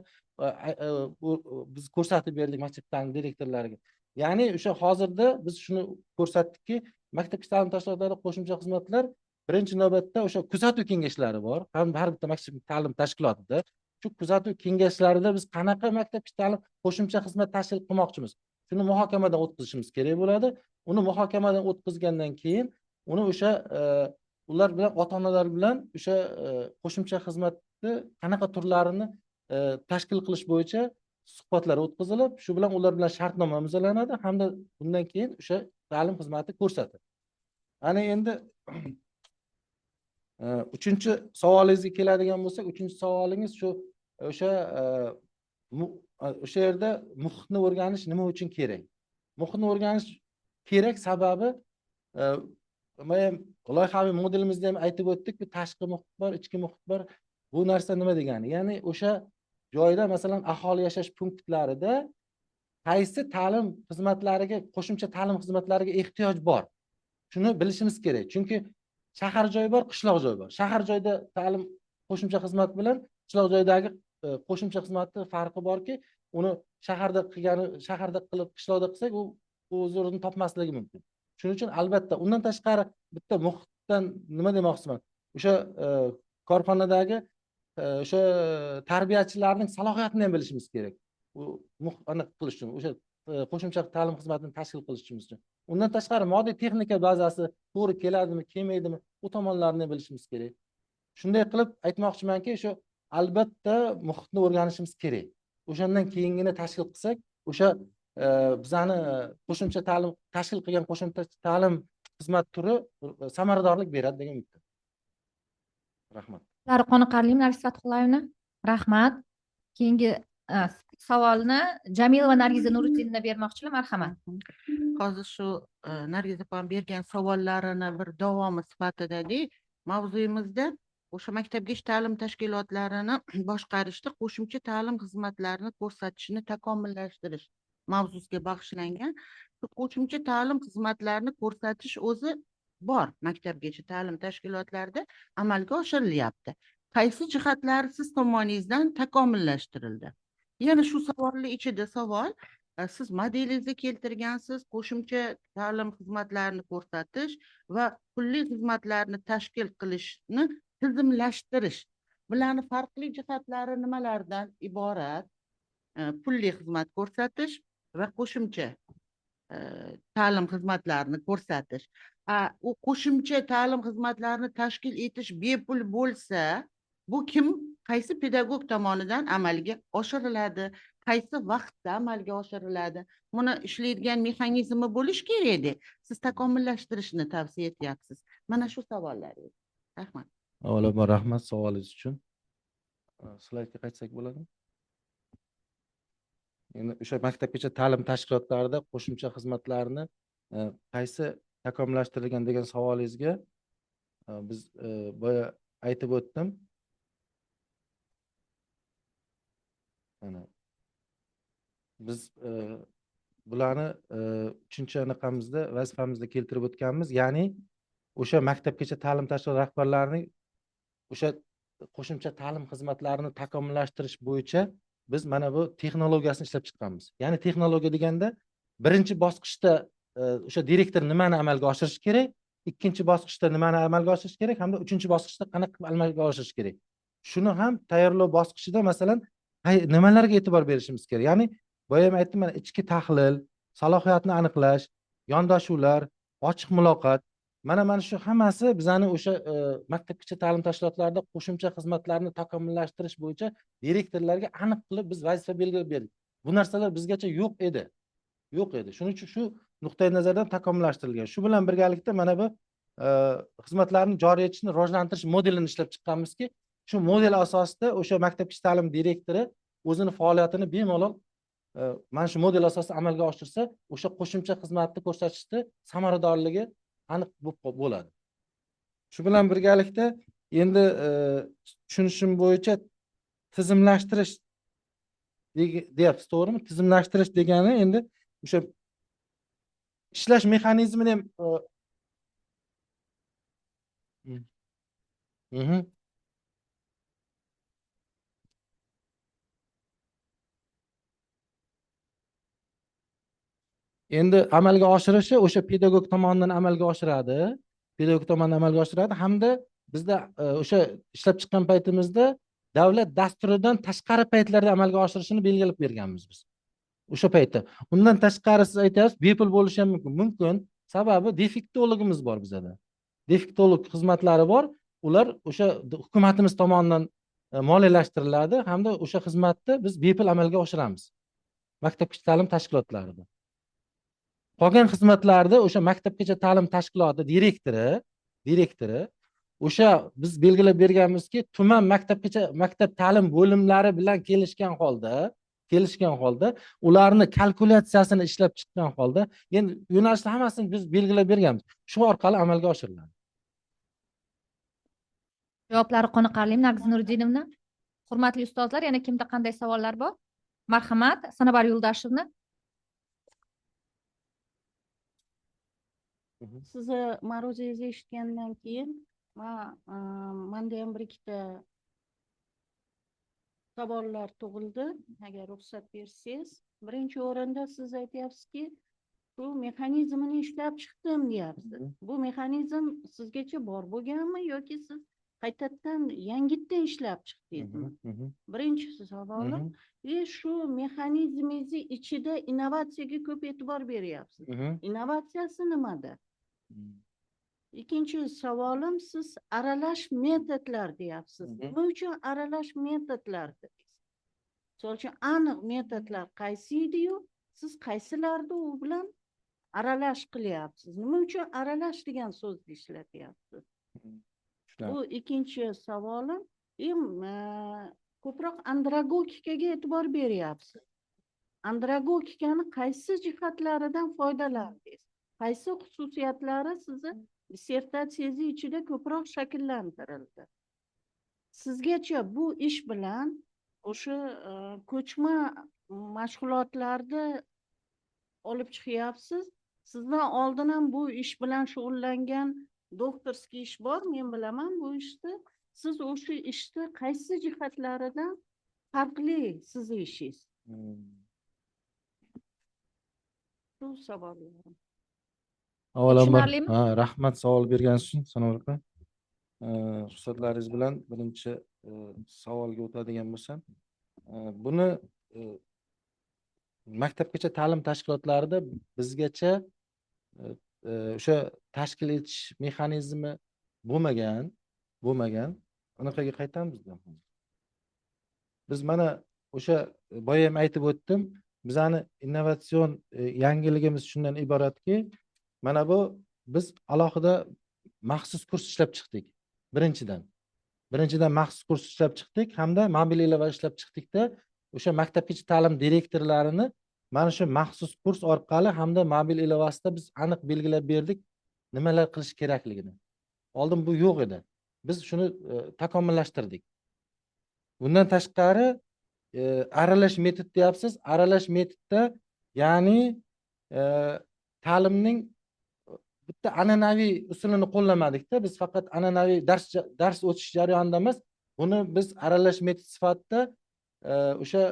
biz ko'rsatib berdik maktab ta'lim direktorlariga. Ya'ni o'sha hozirda biz shuni ko'rsatdikki, maktabgacha ta'lim tashkilotlarida qo'shimcha xizmatlar birinchi navbatda o'sha kuzatuv kengashlari bor. Har bitta maktab ta'lim tashkilotida shu kuzatuv kengashlarida biz qanaqa maktabgacha ta'lim qo'shimcha xizmat tashkil qilmoqchimiz, shuni muhokamadan o'tkazishimiz kerak bo'ladi. Uni muhokamadan o'tkazgandan keyin uni o'sha ular bilan ota-onalar bilan o'sha qo'shimcha xizmatni qanaqa turlarini tashkil qilish bo'yicha suhbatlar o'tkazilib, shu bilan ular bilan shartnoma imzolanadi hamda bundan keyin o'sha ta'lim xizmati ko'rsatiladi. Ana endi uchinchi savolingizga keladigan bo'lsak, uchinchi savolingiz shu o'sha yerda muhitni o'rganish nima uchun kerak? Muhitni o'rganish kerak sababi loyihaviy modelimizda ham aytib o'tdik, bir tashqi muhit bor, ichki muhit bor. Bu narsa nima degani? Ya'ni o'sha joyda masalan aholi yashash punktlarida qaysi ta'lim xizmatlariga, qo'shimcha ta'lim xizmatlariga ehtiyoj bor? Shuni bilishimiz kerak. Chunki shahar joyi bor, qishloq joyi bor. Shahar joyda ta'lim qo'shimcha xizmat bilan qishloq joydagi qo'shimcha xizmatning farqi borki, uni shaharda qilib qishloqda qilsak, u o'z o'rnini topmasligi mumkin. Shuning uchun albatta undan tashqari bitta muhitdan nima demoqchiman? O'sha korxonadagi o'sha tarbiyachilarning salohiyatini ham bilishimiz kerak. U aniq qilish uchun, o'sha qo'shimcha ta'lim xizmatini tashkil qilishimiz uchun. Undan tashqari moddiy texnika bazasi to'g'ri keladimi, kelmaydimi, u tomonlarni bilishimiz kerak. Shunday qilib aytmoqchimanki, shu albatta muhitni o'rganishimiz kerak. O'shandan keyingina tashkil qilsak, o'sha bizani qo'shimcha ta'lim tashkil qilgan qo'shimcha ta'lim xizmat turi samaradorlik beradi degan umidda. Rahmat. Qoniqarlimi Nargiz Fatxullayevna? Rahmat. Keyingi savolni Jamila va Nargiza Nuriddinga bermoqchiman. Marhamat. Hozir shu Nargiza opam bergan savollarini bir davomi sifatida mavzuyimizda o'sha maktabgacha ta'lim tashkilotlarini boshqarishda qo'shimcha ta'lim xizmatlarini ko'rsatishni takomillashtirish mavzusiga bag'ishlangan. Qo'shimcha ta'lim xizmatlarini ko'rsatish o'zi bor maktabgacha ta'lim tashkilotlarida amalga oshirilyapti. Qaysi jihatlari siz tomoningizdan takomillashtirildi? Yana shu savolli ichida savol, siz modelingizda keltirgansiz qo'shimcha ta'lim xizmatlarini ko'rsatish va pulli xizmatlarni tashkil qilishni tizimlashtirish. Bularning farqli jihatlari nimalardan iborat? Pulli xizmat ko'rsatish va qo'shimcha ta'lim xizmatlarini ko'rsatish. U qo'shimcha ta'lim xizmatlarini tashkil etish bepul bo'lsa, bu kim, qaysi pedagog tomonidan amalga oshiriladi, qaysi vaqtda amalga oshiriladi? Buni ishlaydigan mexanizmi bo'lish kerak edi. Siz takomillashtirishni tavsiya etyapsiz. Mana shu savollar edi. Rahmat. Avvalambor rahmat savolingiz uchun. Slaydga qaytsak bo'ladimi? Endi o'sha maktabgacha ta'lim tashkilotlarida qo'shimcha xizmatlarni qaysi takomillashtirilgan degan savolingizga biz boya aytib o'tdim. Mana biz bularni 3-chi anaqamizda vazifamizda keltirib o'tganmiz. Ya'ni o'sha maktabgacha ta'lim tashkilot rahbarlarining o'sha qo'shimcha ta'lim xizmatlarini takomillashtirish bo'yicha biz mana bu texnologiyasini ishlab chiqqanmiz. Ya'ni texnologiya deganda birinchi bosqichda o'sha direktor nimani amalga oshirishi kerak, ikkinchi bosqichda nimani amalga oshirish kerak hamda uchinchi bosqichda qanaqa qilib amalga oshirish kerak. Shuni ham tayyorlov bosqichida masalan nimalarga e'tibor berishimiz kerak. Ya'ni boya ham aytdim, mana ichki tahlil, salohiyatni aniqlash, yondashuvlar, ochiq muloqot. Mana shu hammasi bizani o'sha maktabgacha ta'lim tashkilotlarida qo'shimcha xizmatlarni takomillashtirish bo'yicha direktorlarga aniq qilib biz vazifa belgilab berdik. Bu narsalar bizgacha yo'q edi. Shuning uchun shu nuqtai nazardan takomillashtirilgan. Shu bilan birgalikda mana bu xizmatlarni joriy etishni rivojlantirish modelini ishlab chiqqanmizki, shu model asosida o'sha maktabgacha ta'lim direktori o'zini faoliyatini bemalol mana shu model asosida amalga oshirsa, o'sha qo'shimcha xizmatni ko'rsatishda samaradorligi aniq bo'ladi. Shu bilan birgalikda endi tushunishim bo'yicha tizimlashtirish deyapsiz, to'g'rimi? Tizimlashtirish degani endi o'sha ishlash mexanizmini ham endi amalga oshirishi o'sha pedagog tomonidan amalga oshiradi. Hamda bizda o'sha ishlab chiqqan paytimizda davlat dasturidan tashqari paytlarda amalga oshirishini belgilab berganmiz biz. O'sha paytda. Undan tashqari siz aytasiz, bepul bo'lishi ham mumkin. Sababi defektologimiz bor bizda. Defektolog xizmatlari bor. Ular o'sha hukumatimiz tomonidan moliyalashtiriladi hamda o'sha xizmatni biz bepul amalga oshiramiz. Maktabgacha ta'lim tashkilotlarida. Qolgan xizmatlarda o'sha maktabgacha ta'lim tashkiloti direktori o'sha biz belgilab berganmizki, tuman maktab ta'lim bo'limlari bilan kelishgan holda ularni kalkulyatsiyasini ishlab chiqqan holda, endi yo'nalishlar hammasini biz belgilab berganmiz. Shu orqali amalga oshiriladi. Javoblari qoniqarli. Nargiz Nuridinovna. Hurmatli ustozlar, yana kimda qanday savollar bor? Marhamat, Sanobar Yo'ldashevna. Sizni ma'ruzingizni eshitgandan keyin menda ham bir ikkita savollar tug'ildi, agar ruxsat bersangiz. Birinchi o'rinda siz aytyapsizki, shu mexanizmini ishlab chiqdim deyapsiz. Bu mexanizm sizgacha bor bo'lganmi yoki siz qaytadan yangitdan ishlab chiqdingizmi? Birinchi savolim, shu mexanizmingiz ichida innovatsiyaga ko'p e'tibor beryapsiz. Innovatsiyasi nimada? Ikkinchi savolim, siz aralash metodlar deyapsiz. Nima uchun aralash metodlar dedingiz? Misol uchun aniq metodlar qaysi edi-yu, siz qaysilarni u bilan aralash qilyapsiz? Nima uchun aralash degan so'zni ishlatyapsiz? Bu ikkinchi savolim. Ko'proq andragogikaga e'tibor beryapsiz. Andragogikani qaysi jihatlaridan foydalandingiz? Qaysi xususiyatlari sizni dissertatsiyangiz ichida ko'proq shakllantirildi? Sizgacha bu ish bilan o'sha ko'chma mashg'ulotlarni olib chiqyapsiz. Sizdan oldin ham bu ish bilan shug'ullangan doktorskiy ish bor, men bilaman bu ishni. Siz o'sha ishni qaysi jihatlaridan farqli sizni ishingiz? Shu savollarim. Tushunarlimi? Rahmat savol berganingiz uchun, Sanobar aka. Ruxsatlaringiz bilan birinchi savolga o'tadigan bo'lsam, buni maktabgacha ta'lim tashkilotlarida bizgacha o'sha tashkil etish mexanizmi bo'lmagan. Anaqaga qaytamiz. Biz mana o'sha boya ham aytib o'tdim, bizani innovatsion yangiligimiz shundan iboratki, mana bu biz alohida maxsus kurs ishlab chiqdik. Birinchidan maxsus kurs ishlab chiqdik hamda mobil ilova ishlab chiqdikda o'sha maktabgacha ta'lim direktorlarini mana shu maxsus kurs orqali hamda mobil ilovasida biz aniq belgilab berdik nimalar qilish kerakligini. Oldin bu yo'q edi. Biz shuni takomillashtirdik. Bundan tashqari aralash metod deyapsiz. Aralash metodda ya'ni ta'limning bitta an'anaviy usulini qo'llamadikda. Biz faqat an'anaviy dars o'tish jarayonida emas, buni biz aralash metod sifatida o'sha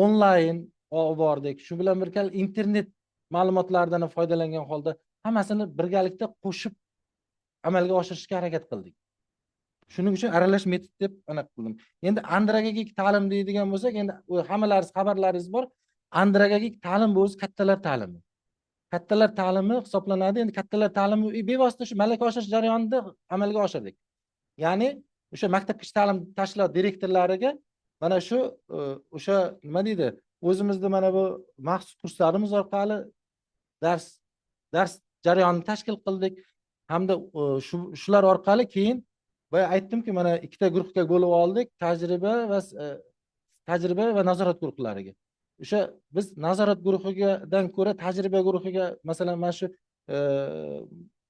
onlayn olib bordik. Shu bilan birga internet ma'lumotlaridan foydalangan holda hammasini birgalikda qo'shib amalga oshirishga harakat qildik. Shuning uchun aralash metod deb aniq qildim. Endi andragogik ta'lim deydigan bo'lsak, endi hammalaringiz xabarlaringiz bor. Andragogik ta'lim bu o'zi kattalar ta'limi. Kattalar ta'limi hisoblanadi. Endi kattalar ta'limi bevosita shu malaka oshirish jarayonida amalga oshirdik. Ya'ni o'sha maktabgacha ta'lim tashkilot direktorlariga mana shu o'sha nima deydi? O'zimizda mana bu maxsus kurslarimiz orqali dars jarayonini tashkil qildik. Hamda shular orqali keyin boya aytdimki, mana ikkita guruhga bo'lib oldik, tajriba va nazorat guruhlariga. O'sha biz nazorat guruhidan ko'ra tajriba guruhiga masalan mana shu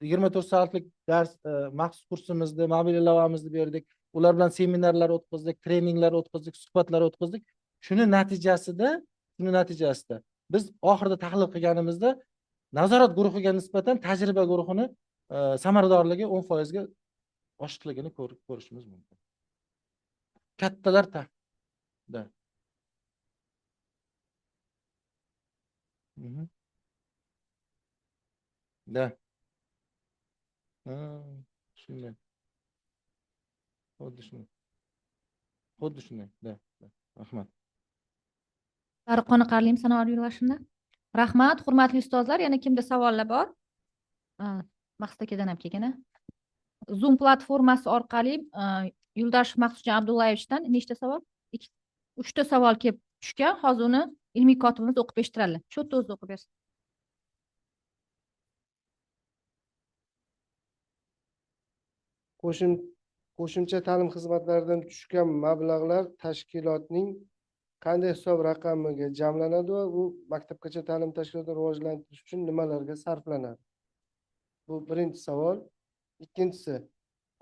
24 soatlik dars maxsus kursimizni, mobil ilovamizni berdik. Ular bilan seminarlar o'tkazdik, treninglar o'tkazdik, suhbatlar o'tkazdik. Shuni natijasida biz oxirida tahlil qilganimizda nazorat guruhiga nisbatan tajriba guruhini samaradorligi 10% ga oshiqligini ko'rishimiz mumkin. Kattalar da. Da. Shunday. Xuddi shunday. Da. Rahmat. Qoniqarlimi sanoat yo'lashini? Rahmat, hurmatli ustozlar. Yana kimda savollar bor? Maqsad akadan ham kelgan. Zoom platformasi orqali Yo'ldoshev Maqsudjon Abdullayevichdan nechta savol? 3 ta savol kelib tushgan. Hozir uni ilmiy kotibimiz o'qib eshittiradilar. Shu yerda o'zi o'qib bersin. Qo'shimcha ta'lim xizmatlaridan tushgan mablag'lar tashkilotning qanday hisob raqamiga jamlanadi va u maktabgacha ta'lim tashkilotini rivojlantirish uchun nimalarga sarflanadi? Bu birinchi savol. Ikkinchisi,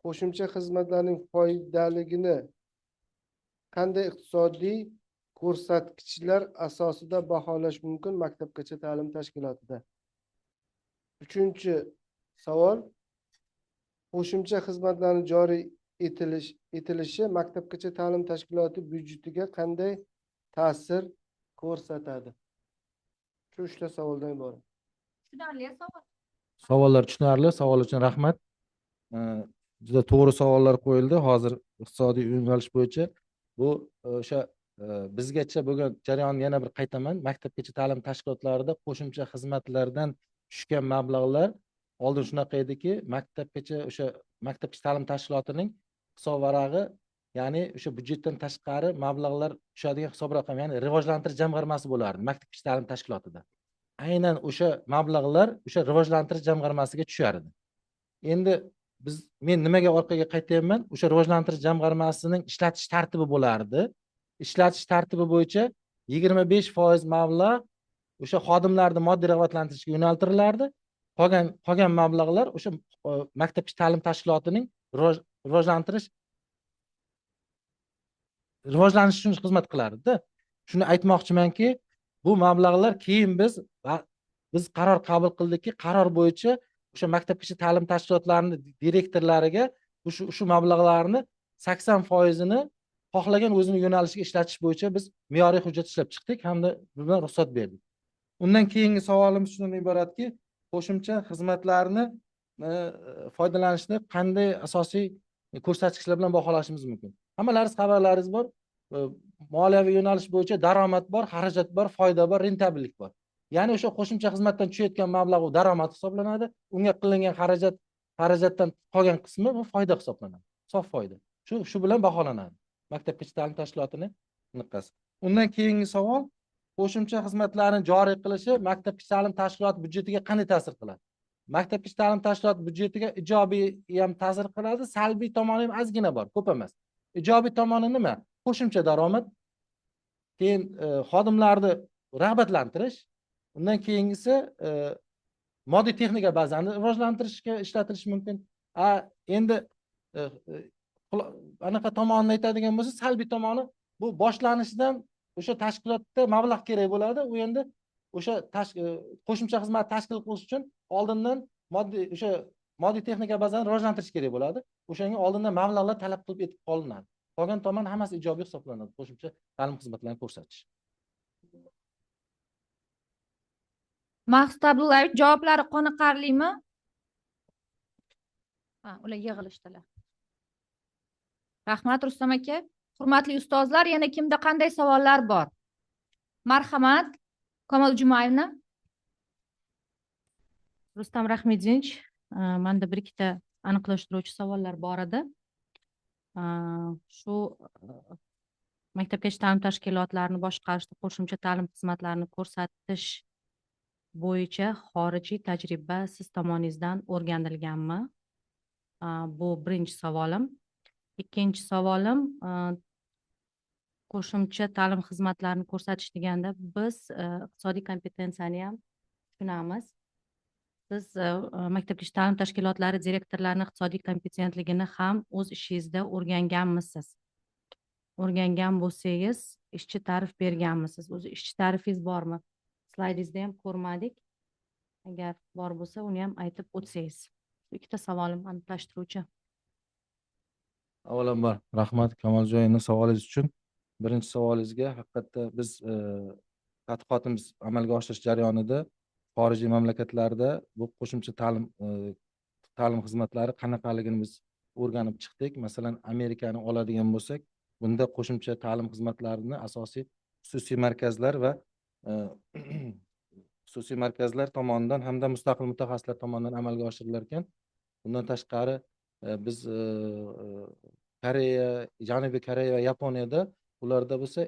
qo'shimcha xizmatlarning foydaligini qanday iqtisodiy ko'rsatkichlar asosida baholash mumkin maktabgacha ta'lim tashkilotida? Uchinchi savol, qo'shimcha xizmatlarning joriy etilishi maktabgacha ta'lim tashkiloti byudjetiga qanday ta'sir ko'rsatadi? Shu 3 ta savoldan iborat. Tushunarli savol. Savollar tushunarli. Savol uchun rahmat. Juda to'g'ri savollar qo'yildi. Hozir iqtisodiy yo'nalish bo'yicha bu o'sha bizgacha bo'lgan jarayonni yana bir qaytaman. Maktabgacha ta'lim tashkilotlarida qo'shimcha xizmatlardan tushgan mablag'lar oldin shunaqa ediki, maktabgacha ta'lim tashkilotining hisob varag'i, ya'ni o'sha byudjetdan tashqari mablag'lar tushadigan hisob raqam, ya'ni rivojlantirish jamg'armasi bo'lardi maktabgacha ta'lim tashkilotida. Aynan o'sha mablag'lar o'sha rivojlantirish jamg'armasiga tushardi. Endi men nimaga orqaga qaytyapman? O'sha rivojlantirish jamg'armasining ishlatish tartibi bo'lardi. Ishlatish tartibi bo'yicha 25% mablag' o'sha xodimlarni moddiy rag'batlantirishga yo'naltirilardi. Qolgan mablag'lar o'sha maktabgacha ta'lim tashkilotining rivojlanish uchun xizmat qilardi. Shuni aytmoqchimanki, bu mablag'lar keyin biz qaror qabul qildikki, qaror bo'yicha o'sha maktabgacha ta'lim tashkilotlarining direktorlariga shu mablag'larni 80%ni xohlagan o'zini yo'nalishiga ishlatish bo'yicha biz me'yoriy hujjat ishlab chiqdik hamda bundan ruxsat berdik. Undan keyingi savolimiz shundan iboratki, qo'shimcha xizmatlarni foydalanishni qanday asosiy ko'rsatkichlar bilan baholashimiz mumkin? Hammalaringiz xabarlaringiz bor. Moliyaviy yo'nalish bo'yicha daromad bor, xarajat bor, foyda bor, rentabillik bor. Ya'ni o'sha qo'shimcha xizmatdan tushayotgan mablag' u daromad hisoblanadi. Unga qilingan xarajatdan qolgan qismi bu foyda hisoblanadi. Sof foyda. Shu bilan baholanadi. Maktabgacha ta'lim tashkilotining niqasi. Undan keyingi savol, qo'shimcha xizmatlarni joriy qilishi maktabgacha ta'lim tashkiloti byudjetiga qanday ta'sir qiladi? Maktabgacha ta'lim tashkiloti byudjetiga ijobiy ham ta'sir qiladi, salbiy tomoni ham ozgina bor, ko'p emas. Ijobiy tomoni nima? qo'shimcha daromad, keyin xodimlarni rag'batlantirish, undan keyingisi moddiy texnika bazani rivojlantirishga ishlatilishi mumkin. Endi anaqa tomonini aytadigan bo'lsa, salbiy tomoni bu boshlanishidan o'sha tashkilotda mablag' kerak bo'ladi. U endi o'sha qo'shimcha xizmat tashkil qilish uchun oldindan moddiy texnika bazani rivojlantirish kerak bo'ladi. O'shanga oldindan mablag'lar talab qilib etib qolinadi. Qolgan tomon hammasi ijobiy hisoblanadi, qo'shimcha ta'lim xizmatlarini ko'rsatish. Maqsud Abdullayevich, javoblari qoniqarlimi? Ular yig'ilishdilar. Rahmat Rustam aka. Hurmatli ustozlar, yana kimda qanday savollar bor? Marhamat, Kamol Jumayevna. Rustam Rahmidinovich, menda bir ikkita aniqlashtiruvchi savollar bor edi. Shu maktabgacha ta'lim tashkilotlarini boshqarishda qo'shimcha ta'lim xizmatlarini ko'rsatish bo'yicha xorijiy tajriba siz tomoningizdan o'rganilganmi? Bu birinchi savolim. Ikkinchi savolim, qo'shimcha ta'lim xizmatlarini ko'rsatish deganda biz iqtisodiy kompetensiyani ham tushunamiz. Siz maktabgacha ta'lim tashkilotlari direktorlarining iqtisodiy kompetentligini ham o'z ishingizda o'rganganmisiz? O'rgangan bo'lsangiz, ishchi ta'rif berganmisiz? O'zi ishchi ta'rifingiz bormi? Slaydingizda ham ko'rmadik. Agar bor bo'lsa, uni ham aytib o'tsangiz. Ikkita savolim aniqlashtiruvchi. Avvalambor rahmat Kamoljoyevna savolingiz uchun. Birinchi savolingizga haqiqatda biz tadqiqotimiz amalga oshirish jarayonida xorijiy mamlakatlarda bu qo'shimcha ta'lim xizmatlari qanaqaligini biz o'rganib chiqdik. Masalan, Amerikani oladigan bo'lsak, bunda qo'shimcha ta'lim xizmatlarini asosiy xususiy markazlar tomonidan hamda mustaqil mutaxassislar tomonidan amalga oshirilar ekan. Bundan tashqari biz Koreya, Janubiy Koreya va Yaponiyada ularda bo'lsa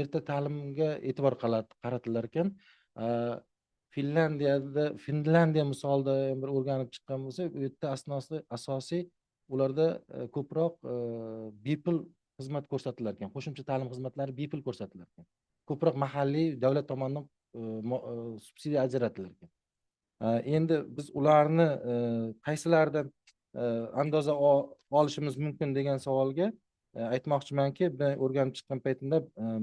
erta ta'limga e'tibor qaratilar ekan. Finlandiya misolida bir o'rganib chiqqan bo'lsa, u yerda asosiy ularda ko'proq bepul xizmat ko'rsatilar ekan. Qo'shimcha ta'lim xizmatlari bepul ko'rsatilar ekan. Ko'proq mahalliy davlat tomonidan subsidiya ajratilar ekan. Endi biz ularni qaysilaridan andoza olishimiz mumkin degan savolga aytmoqchimanki, men o'rganib chiqqan paytimda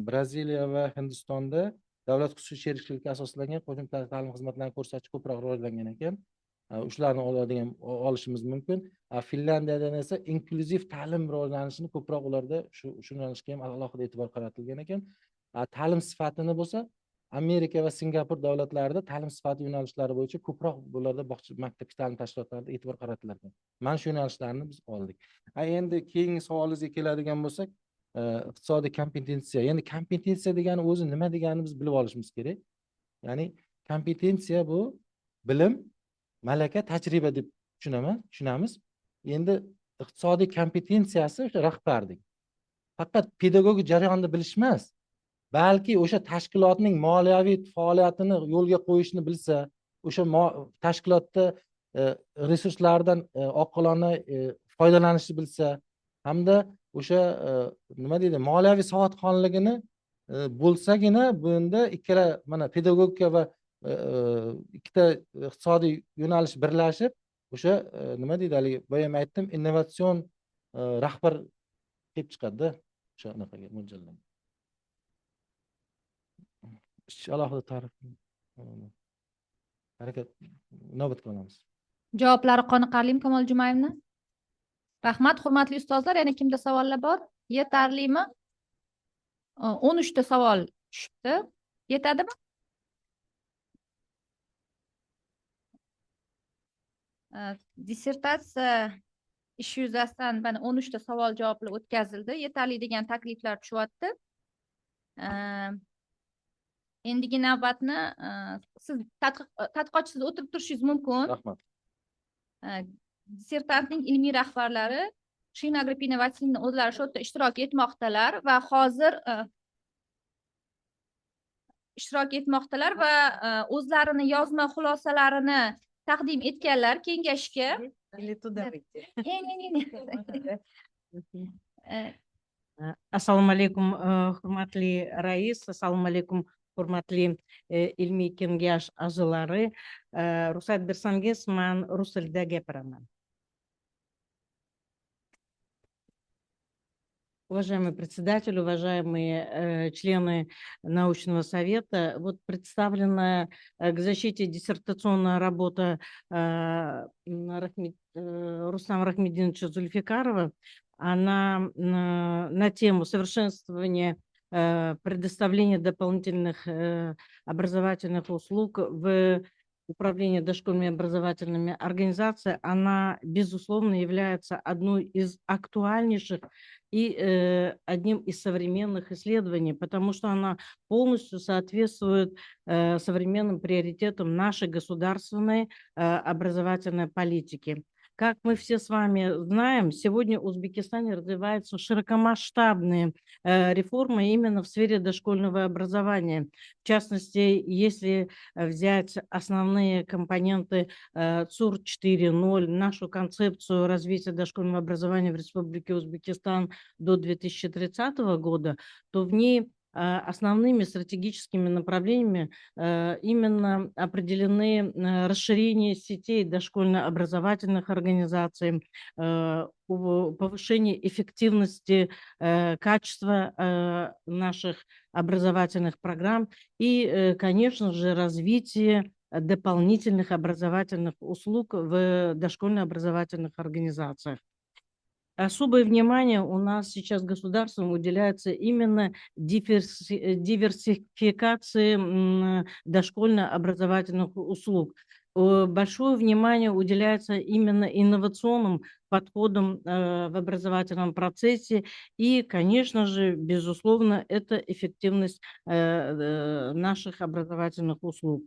Braziliya va Hindistonda davlat xususiy sheriklikka asoslangan qo'shimcha ta'lim xizmatlarini ko'rsatish ko'proq rivojlangan ekan. Shularni olishimiz mumkin. Finlandiyada esa inklyuziv ta'lim rivojlanishini ko'proq ularda shu yo'nalishga ham alohida e'tibor qaratilgan ekan. Ta'lim sifatini bo'lsa, Amerika va Singapur davlatlarida ta'lim sifati yo'nalishlari bo'yicha ko'proq bularda maktabgacha ta'lim tashkilotlarida e'tibor qaratilar ekan. Mana shu yo'nalishlarni biz oldik. Endi keyingi savolingizga keladigan bo'lsak, iqtisodiy kompetensiya. Endi kompetensiya degani o'zi nima deganini biz bilib olishimiz kerak. Ya'ni kompetensiya bu bilim, malaka, tajriba deb tushunamiz. Endi iqtisodiy kompetensiyasi o'sha rahbarlik. Faqat pedagogik jarayonni bilish emas, balki o'sha tashkilotning moliyaviy faoliyatini yo'lga qo'yishni bilsa, o'sha tashkilotda resurslardan oqilona foydalanishni bilsa, hamda o'sha nima deydi, moliyaviy savodxonligini bo'lsagina bunda ikkala mana pedagogika va ikkita iqtisodiy yo'nalish birlashib, o'sha nima deydi, haligi boya ham aytdim, innovatsion rahbar kelib chiqadi-da, o'sha anaqaga mo'ljallangan. Alohida ta'rif harakat navbatga olamiz. Javoblari qoniqarlimi Kamol Jumayevna? Rahmat, hurmatli ustozlar, yana kimda savollar bor? Yetarlimi? 13 ta savol tushibdi. Yetadimi? Dissertatsiya ishi yuzasidan mana 13 ta savol javoblar o'tkazildi. Yetarli degan takliflar tushyapti. Endigi navbatni siz tadqiqotchisiz o'tirib turishingiz mumkin. Rahmat. Dissertantning ilmiy rahbarlari Shina Agrippina Vasilevna o'zlari shu yerda ishtirok etmoqdalar va hozir o'zlarini yozma xulosalarini taqdim etganlar kengashga. Assalomu alaykum, hurmatli rais, assalomu alaykum, hurmatli ilmiy kengash a'zolari. Ruxsat bersangiz, man rus tilida gapiraman. Уважаемый председатель, уважаемые члены научного совета, вот представленная к защите диссертационная работа Рустама Рахмединовича Зульфикарова, она на тему совершенствования предоставления дополнительных образовательных услуг в управлении дошкольными образовательными организациями, она, безусловно, является одной из актуальнейших и одним из современных исследований, потому что она полностью соответствует современным приоритетам нашей государственной образовательной политики. Как мы все с вами знаем, сегодня в Узбекистане развиваются широкомасштабные реформы именно в сфере дошкольного образования. В частности, если взять основные компоненты ЦУР 4.0, нашу концепцию развития дошкольного образования в Республике Узбекистан до 2030 года, то в ней основными стратегическими направлениями именно определены расширение сетей дошкольно-образовательных организаций, повышение эффективности, качества наших образовательных программ и, конечно же, развитие дополнительных образовательных услуг в дошкольно-образовательных организациях. Особое внимание у нас сейчас государством уделяется именно диверсификации дошкольно-образовательных услуг. Большое внимание уделяется именно инновационным подходам в образовательном процессе. И, конечно же, безусловно, это эффективность наших образовательных услуг.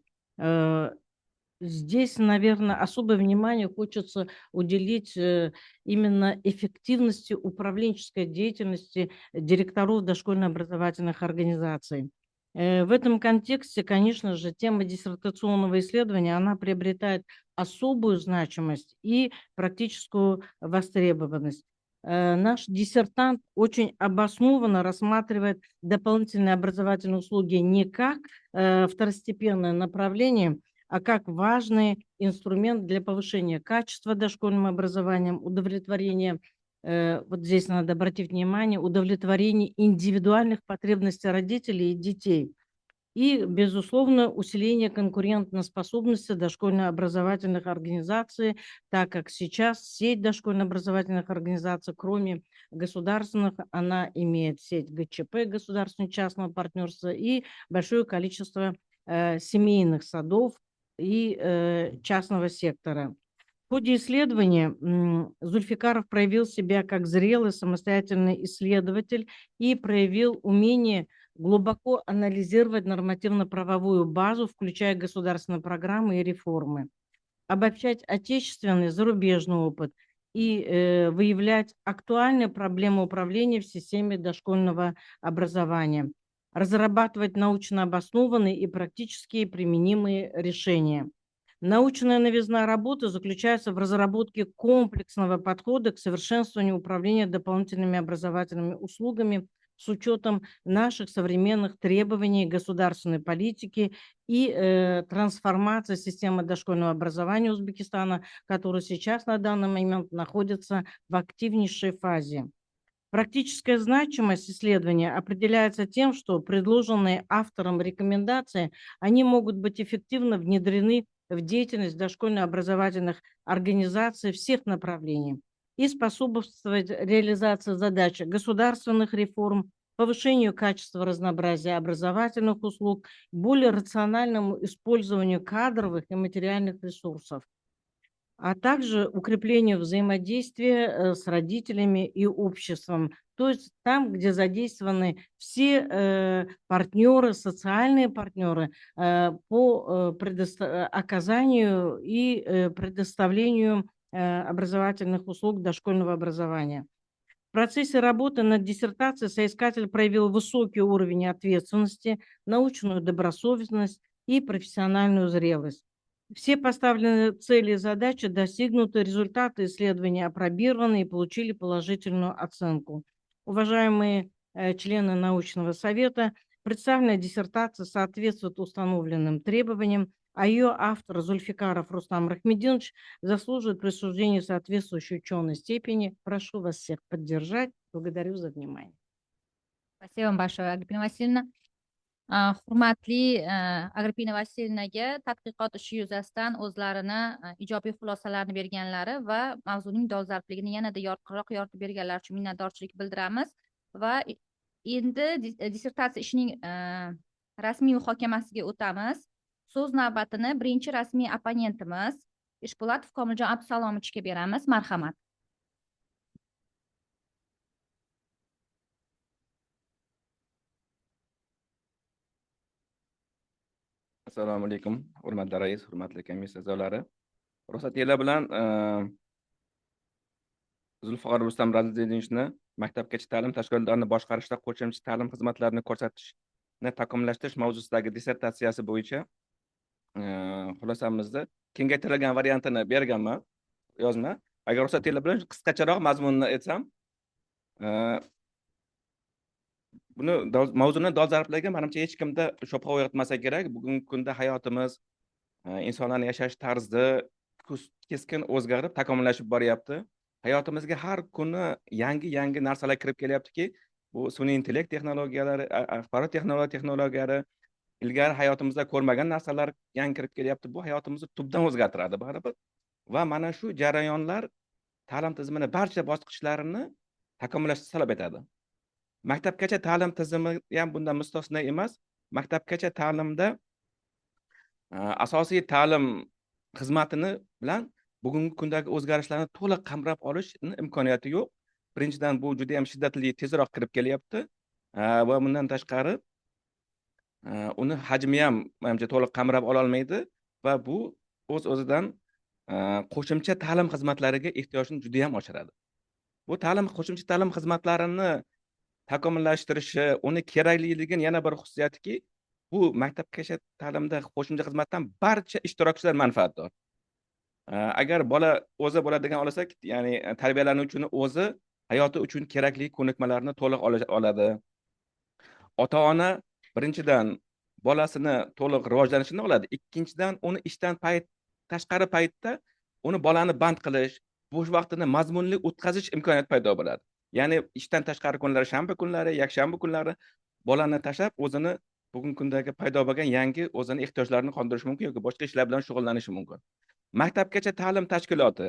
Здесь, наверное, особое внимание хочется уделить именно эффективности управленческой деятельности директоров дошкольно-образовательных организаций. В этом контексте, конечно же, тема диссертационного исследования, она приобретает особую значимость и практическую востребованность. Наш диссертант очень обоснованно рассматривает дополнительные образовательные услуги не как второстепенное направление, а как важный инструмент для повышения качества дошкольным образованием, удовлетворения, вот здесь надо обратить внимание, удовлетворения индивидуальных потребностей родителей и детей. И, безусловно, усиление конкурентоспособности дошкольно-образовательных организаций, так как сейчас сеть дошкольно-образовательных организаций, кроме государственных, она имеет сеть ГЧП, государственно-частного партнерства, и большое количество семейных садов и частного сектора. В ходе исследования Зульфикаров проявил себя как зрелый самостоятельный исследователь и проявил умение глубоко анализировать нормативно-правовую базу, включая государственные программы и реформы, обобщать отечественный и зарубежный опыт и выявлять актуальные проблемы управления в системе дошкольного образования, разрабатывать научно обоснованные и практически применимые решения. Научная новизна работы заключается в разработке комплексного подхода к совершенствованию управления дополнительными образовательными услугами с учетом наших современных требований государственной политики и трансформации системы дошкольного образования Узбекистана, которая сейчас на данный момент находится в активнейшей фазе. Практическая значимость исследования определяется тем, что предложенные автором рекомендации, они могут быть эффективно внедрены в деятельность дошкольно-образовательных организаций всех направлений и способствовать реализации задач государственных реформ, повышению качества разнообразия образовательных услуг, более рациональному использованию кадровых и материальных ресурсов, а также укреплению взаимодействия с родителями и обществом. То есть там, где задействованы все партнеры, социальные партнеры по оказанию и предоставлению образовательных услуг дошкольного образования. В процессе работы над диссертацией соискатель проявил высокий уровень ответственности, научную добросовестность и профессиональную зрелость. Все поставленные цели и задачи достигнуты, результаты исследования опробированы и получили положительную оценку. уважаемые члены научного совета, представленная диссертация соответствует установленным требованиям, а ее автор Зульфикаров Рустам Рахмединович заслуживает присуждения соответствующей ученой степени. Прошу вас всех поддержать. Благодарю за внимание. Спасибо вам большое, Agrippina Vasilyevna. Hurmatli Agrippina Vasilyevnaga tadqiqot ishi yuzasidan o'zlarini ijobiy xulosalarni berganlari va mavzuning dolzarbligini yanada yorqinroq yoritib berganlari uchun minnatdorchilik bildiramiz. Va endi dissertatsiya ishining rasmiy muhokamasiga o'tamiz. So'z navbatini birinchi rasmiy opponentimiz Ishpo'latov Komiljon Abdusalomovichga beramiz. Marhamat. Assalomu alaykum, hurmatli rais, hurmatli komissiya a'zolari. Ruxsatinglar bilan Zulfiqor Rustam Razizovni maktabgacha ta'lim tashkilotlarini boshqarishda qo'shimcha ta'lim xizmatlarini ko'rsatishni takomillashtirish mavzusidagi dissertatsiyasi bo'yicha xulosamizni kengaytirilgan variantini berganman, yozma. Agar ruxsatinglar bilan qisqacharoq mazmunini aytsam, buni mavzuni dolzarblarga menimcha hech kimda shubha uyg'otmasa kerak. Bugungi kunda hayotimiz, insonlarning yashash tarzi keskin o'zgarib, takomillashib boryapti. Hayotimizga har kuni yangi narsalar kirib kelyaptiki, bu sun'iy intellekt texnologiyalari, axborot texnologiyalari, ilgari hayotimizda ko'rmagan narsalar yangi kirib kelyapti. Bu hayotimizni tubdan o'zgartiradi baribir. Va mana shu jarayonlar ta'lim tizimini barcha bosqichlarini takomillashtirishni talab etadi. Maktabgacha ta'lim tizimi ham bundan mustasno emas. Maktabgacha ta'limda asosiy ta'lim xizmatini bilan bugungi kundagi o'zgarishlarni to'liq qamrab olishning imkoniyati yo'q. Birinchidan bu juda ham shiddatli tezroq kirib kelyapti va bundan tashqari uni hajmi ham menimcha to'liq qamrab ola olmaydi va bu o'z-o'zidan qo'shimcha ta'lim xizmatlariga ehtiyojni juda ham oshiradi. Bu qo'shimcha ta'lim xizmatlarini takomillashtirishi, uni kerakliligini yana bir xususiyatiki, bu maktabgacha ta'limda qo'shimcha xizmatdan barcha ishtirokchilar manfaatdor. Agar bola o'zi bo'ladigan olasak, ya'ni tarbiyalanuvchini o'zi hayoti uchun kerakli ko'nikmalarni to'liq oladi. Ota-ona birinchidan bolasini to'liq rivojlanishini oladi. Ikkinchidan uni ishdan tashqari paytda uni bolani band qilish, bo'sh vaqtini mazmunli o'tkazish imkoniyati paydo bo'ladi. Ya'ni ishdan tashqari kunlari, shanba kunlari, yakshanba kunlari bolani tashlab o'zini bugungi kundagi paydo bo'lgan yangi o'zini ehtiyojlarini qondirish mumkin yoki boshqa ishlar bilan shug'ullanishi mumkin. Maktabgacha ta'lim tashkiloti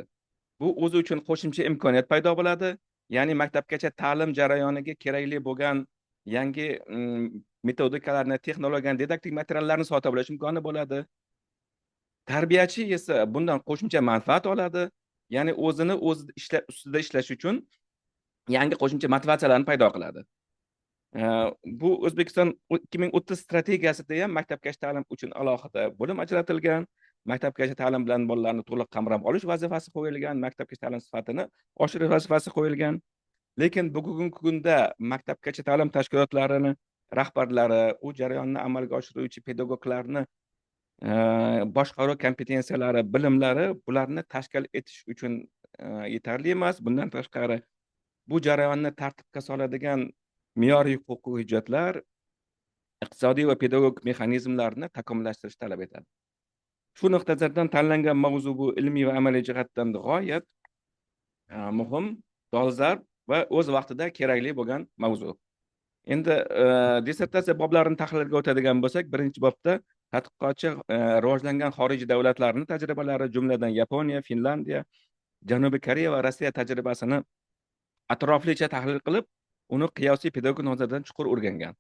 bu o'zi uchun qo'shimcha imkoniyat paydo bo'ladi. Ya'ni maktabgacha ta'lim jarayoniga kerakli bo'lgan yangi metodikalarni, texnologiyani, didaktik materiallarni sota bilish imkoni bo'ladi. Tarbiyachi esa bundan qo'shimcha manfaat oladi. Ya'ni o'zini ustida ishlash uchun yangi qo'shimcha motivatsiyalarni paydo qiladi. Bu O'zbekiston 2030 strategiyasida ham maktabgacha ta'lim uchun alohida bo'lim ajratilgan. Maktabgacha ta'lim bilan bolalarni to'liq qamrab olish vazifasi qo'yilgan, maktabgacha ta'lim sifatini oshirish vazifasi qo'yilgan. Lekin bugungi kunda maktabgacha ta'lim tashkilotlarining rahbarlari, u jarayonni amalga oshiruvchi pedagoglarni boshqaruv kompetensiyalari, bilimlari bularni tashkil etish uchun yetarli emas. Bundan tashqari bu jarayonni tartibga soladigan me'yoriy huquqiy hujjatlar, iqtisodiy va pedagogik mexanizmlarni takomillashtirish talab etadi. Shu nuqtai nazardan tanlangan mavzu bu ilmiy va amaliy jihatdan g'oyat muhim, dolzarb va o'z vaqtida kerakli bo'lgan mavzu. Endi dissertatsiya boblarini tahlilga o'tadigan bo'lsak, birinchi bobda tadqiqotchi rivojlangan xorijiy davlatlarning tajribalari, jumladan Yaponiya, Finlandiya, Janubiy Koreya va Rossiya tajribasini atroflicha tahlil qilib, uni qiyosiy pedagogik nazardan chuqur o'rgangan.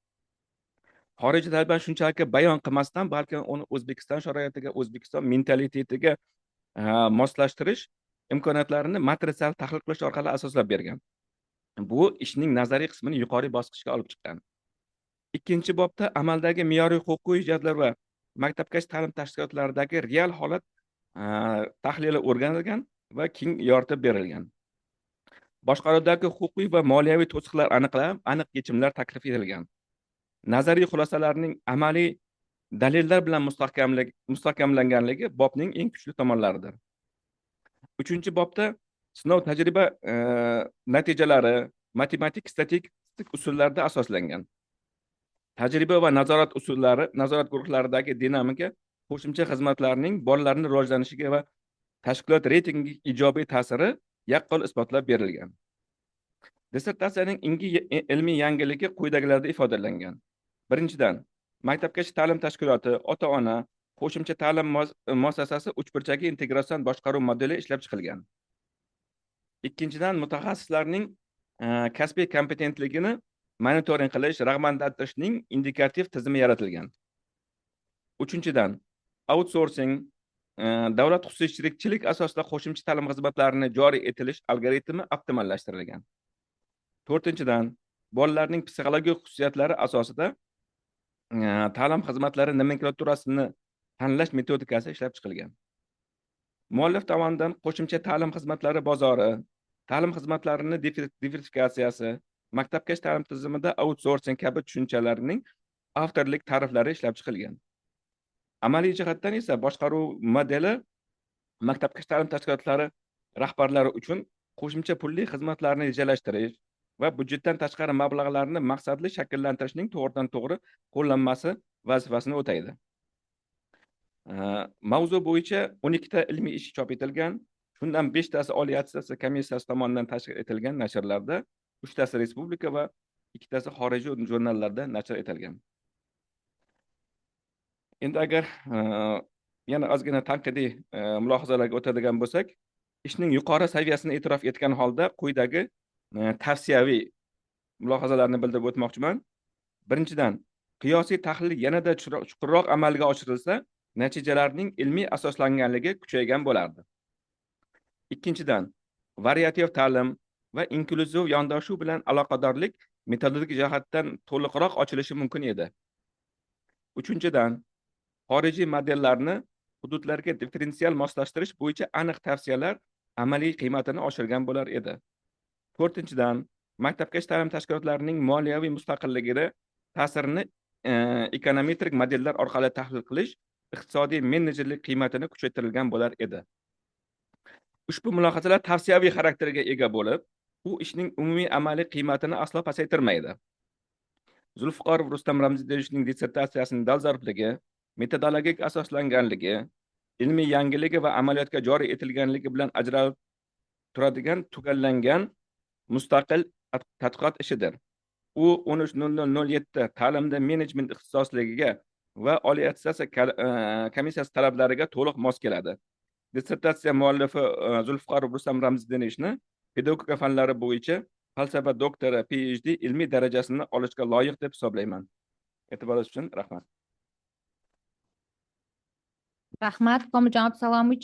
Xorijiy tajribani shunchaki bayon qilmasdan, balki uni O'zbekiston sharoitiga, O'zbekiston mentalitetiga moslashtirish imkoniyatlarini matrisal tahlil qilish orqali asoslab bergan. Bu ishning nazariy qismini yuqori bosqichga olib chiqqan. Ikkinchi bobda amaldagi me'yoriy huquqiy hujjatlar va maktabgacha ta'lim tashkilotlaridagi real holat tahlili o'rganilgan va keng yoritib berilgan. Boshqaruvdagi huquqiy va moliyaviy to'siqlar aniqlab, aniq yechimlar taklif etilgan. Nazariy xulosalarning amaliy dalillar bilan mustahkamlanganligi bobning eng kuchli tomonlaridir. Uchinchi bobda sinov tajriba natijalari, matematik statistik usullarda asoslangan. Tajriba va nazorat guruhlaridagi dinamika qo'shimcha xizmatlarning bolalarning rivojlanishiga va tashkilot reytingiga ijobiy ta'siri yaqqol isbotlab berilgan. Dissertatsiyaning ilmiy yangiligi quyidagilarda ifodalangan. Birinchidan, maktabgacha ta'lim tashkiloti, ota-ona, qo'shimcha ta'lim muassasasi uchburchagi integratsion boshqaruv modeli ishlab chiqilgan. Ikkinchidan, mutaxassislarning kasbiy kompetentligini monitoring qilish, rag'batlantirishning indikativ tizimi yaratilgan. Uchinchidan, outsourcing, davlat xususiy sherikchilik asosida qo'shimcha ta'lim xizmatlarini joriy etilish algoritmi optimallashtirilgan. To'rtinchidan, bolalarning psixologik xususiyatlari asosida ta'lim xizmatlari nomenklaturasini tanlash metodikasi ishlab chiqilgan. Muallif tomonidan qo'shimcha ta'lim xizmatlari bozori, ta'lim xizmatlarini diversifikatsiyasi, maktabgacha ta'lim tizimida outsourcing kabi tushunchalarning avtorlik ta'riflari ishlab chiqilgan. Amaliy jihatdan esa boshqaruv modeli maktabgacha ta'lim tashkilotlari rahbarlari uchun qo'shimcha pulli xizmatlarni rejalashtirish va budjetdan tashqari mablag'larni maqsadli shakllantirishning to'g'ridan-to'g'ri qo'llanmasi vazifasini o'taydi. Mavzu bo'yicha 12 ta ilmiy ish chop etilgan. Shundan 5 tasi Oliy attestatsiya komissiyasi tomonidan tashkil etilgan nashrlarda, 3 tasi respublika va 2 tasi xorijiy jurnallarda nashr etilgan. Endi agar yana ozgina tanqidiy mulohazalarga o'tadigan bo'lsak, ishning yuqori saviyasini e'tirof etgan holda quyidagi tavsiyaviy mulohazalarni bildirib o'tmoqchiman. Birinchidan, qiyosiy tahlil yanada chuqurroq amalga oshirilsa, natijalarning ilmiy asoslanganligi kuchaygan bo'lardi. Ikkinchidan, variativ ta'lim va inklyuziv yondashuv bilan aloqadorlik metodologik jihatdan to'liqroq ochilishi mumkin edi. Uchinchidan, xorijiy modellarni hududlarga differensial moslashtirish bo'yicha aniq tavsiyalar amaliy qiymatini oshirgan bo'lar edi. To'rtinchidan, maktabgacha ta'lim tashkilotlarining moliyaviy mustaqilligida ta'sirini ekonometrik modellar orqali tahlil qilish iqtisodiy menejerlik qiymatini kuchaytirilgan bo'lar edi. Ushbu mulohazalar tavsiyaviy xarakterga ega bo'lib, u ishning umumiy amaliy qiymatini aslo pasaytirmaydi. Zulfiqorov Rustam Ramzidovichning dissertatsiyasining dolzarbligi, metodologik asoslanganligi, ilmiy yangiligi va amaliyotga joriy etilganligi bilan ajralib turadigan tugallangan mustaqil tadqiqot ishidir. U 13.0007 ta'limda menejment ixtisosligiga va Oliy attestatsiya komissiyasi talablariga to'liq mos keladi. Dissertatsiya muallifi Zulfiqorov Rustam Ramzidovichni pedagogika fanlari bo'yicha falsafa doktori PhD ilmiy darajasini olishga loyiq deb hisoblayman. E'tiboringiz uchun rahmat. Rahmat, Komiljon Abdusalomович.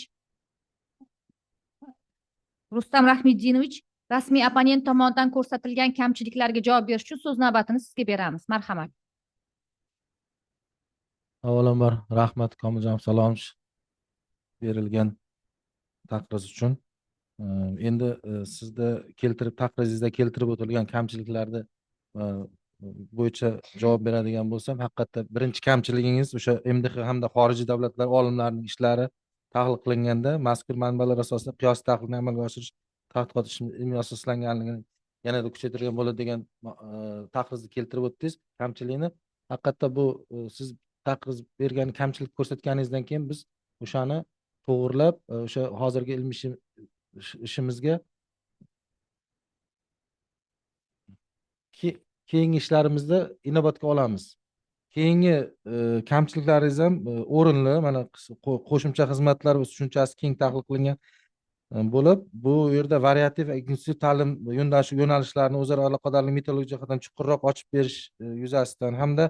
Rustam Rahmidinovich, rasmiy opponent tomonidan ko'rsatilgan kamchiliklarga javob berish uchun so'z navbatini sizga beramiz. Marhamat. Avvalambor rahmat Komiljon Abdusalomовich berilgan taqriz uchun. Endi sizda taqrizingizda keltirib o'tilgan kamchiliklarni bo'yicha javob beradigan bo'lsam, haqiqatda birinchi kamchiligingiz o'sha MDH hamda xorijiy davlatlar olimlarining ishlari tahlil qilinganda mazkur manbalar asosida qiyosiy tahlilni amalga oshirish tadqiqot ishini ilmiy asoslanganligini yanada kuchaytirgan bo'ladi degan taqrizni keltirib o'tdingiz. Kamchilikni haqiqatda bu siz taqriz bergan kamchilik ko'rsatganingizdan keyin biz o'shani to'g'irlab o'sha hozirgi ilmiy ishimizga keyingi ishlarimizda inobatga olamiz. Keyingi kamchiliklaringiz ham o'rinli, mana qo'shimcha xizmatlar tushunchasi keng tahlil qilingan bo'lib, bu yerda variativ inklyuziv ta'lim yo'nalishlarini o'zaro aloqadorlik metodologik jihatdan chuqurroq ochib berish yuzasidan hamda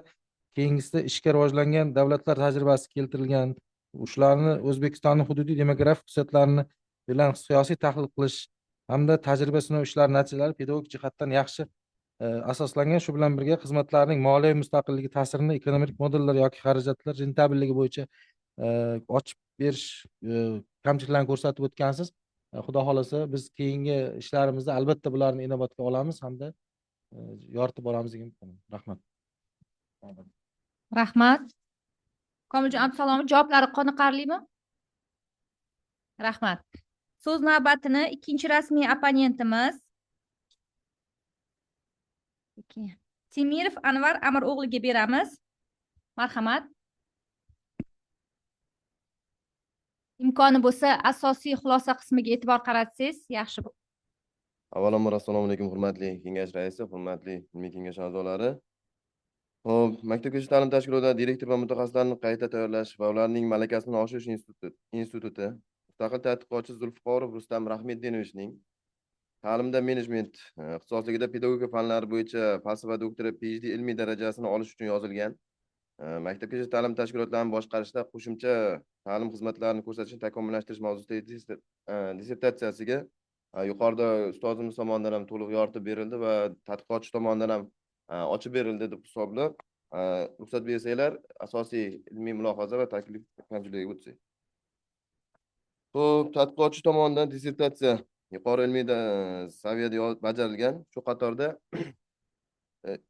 keyingisida ishga rivojlangan davlatlar tajribasi keltirilgan, shularni O'zbekistonning hududiy demografik xususiyatlarini bilan siyosiy tahlil qilish hamda tajriba sinov ishlari natijalari pedagogik jihatdan yaxshi asoslangan. Shu bilan birga xizmatlarning moliyaviy mustaqilligi ta'sirini ekonomik modellar yoki xarajatlar rentabelligi bo'yicha ochib berish kamchiliklarni ko'rsatib o'tgansiz. Xudo xolasa biz keyingi ishlarimizda albatta bularni inobatga olamiz hamda yoritib boramiz degan umiddaman. Rahmat. Rahmat. Komiljon Abdusalomov, javoblari qoniqarlimi? Rahmat. So'z navbatini ikkinchi rasmiy opponentimiz Temirov Anvar Amiro'g'liga beramiz. Marhamat. Imkoni bo'lsa, asosiy xulosa qismiga e'tibor qaratsangiz yaxshi bo'ladi. Avvalambor assalomu alaykum hurmatli kengash raisi, hurmatli ilmiy kengash a'zolari. Xo'p, maktabgacha ta'lim tashkilotida direktor va mutaxassislarni qayta tayyorlash va ularning malakasini oshirish instituti mustaqil tadqiqotchi Zulfiqorov Rustam Rahmetdinovичning ta'limda menejment ixtisosligida pedagogika fanlari bo'yicha falsafa doktori PhD ilmiy darajasini olish uchun yozilgan maktabgacha ta'lim tashkilotlarini boshqarishda qo'shimcha ta'lim xizmatlarini ko'rsatishni takomillashtirish mavzusidagi dissertatsiyasiga yuqorida ustozimiz tomonidan ham to'liq yoritib berildi va tadqiqotchi tomonidan ham ochib berildi deb hisoblab, ruxsat bersanglar, asosiy ilmiy mulohaza va taklif kamchiligiga o'tsak. Xo'p, tadqiqotchi tomonidan dissertatsiya yuqori ilmiy saviyada bajarilgan. Shu qatorda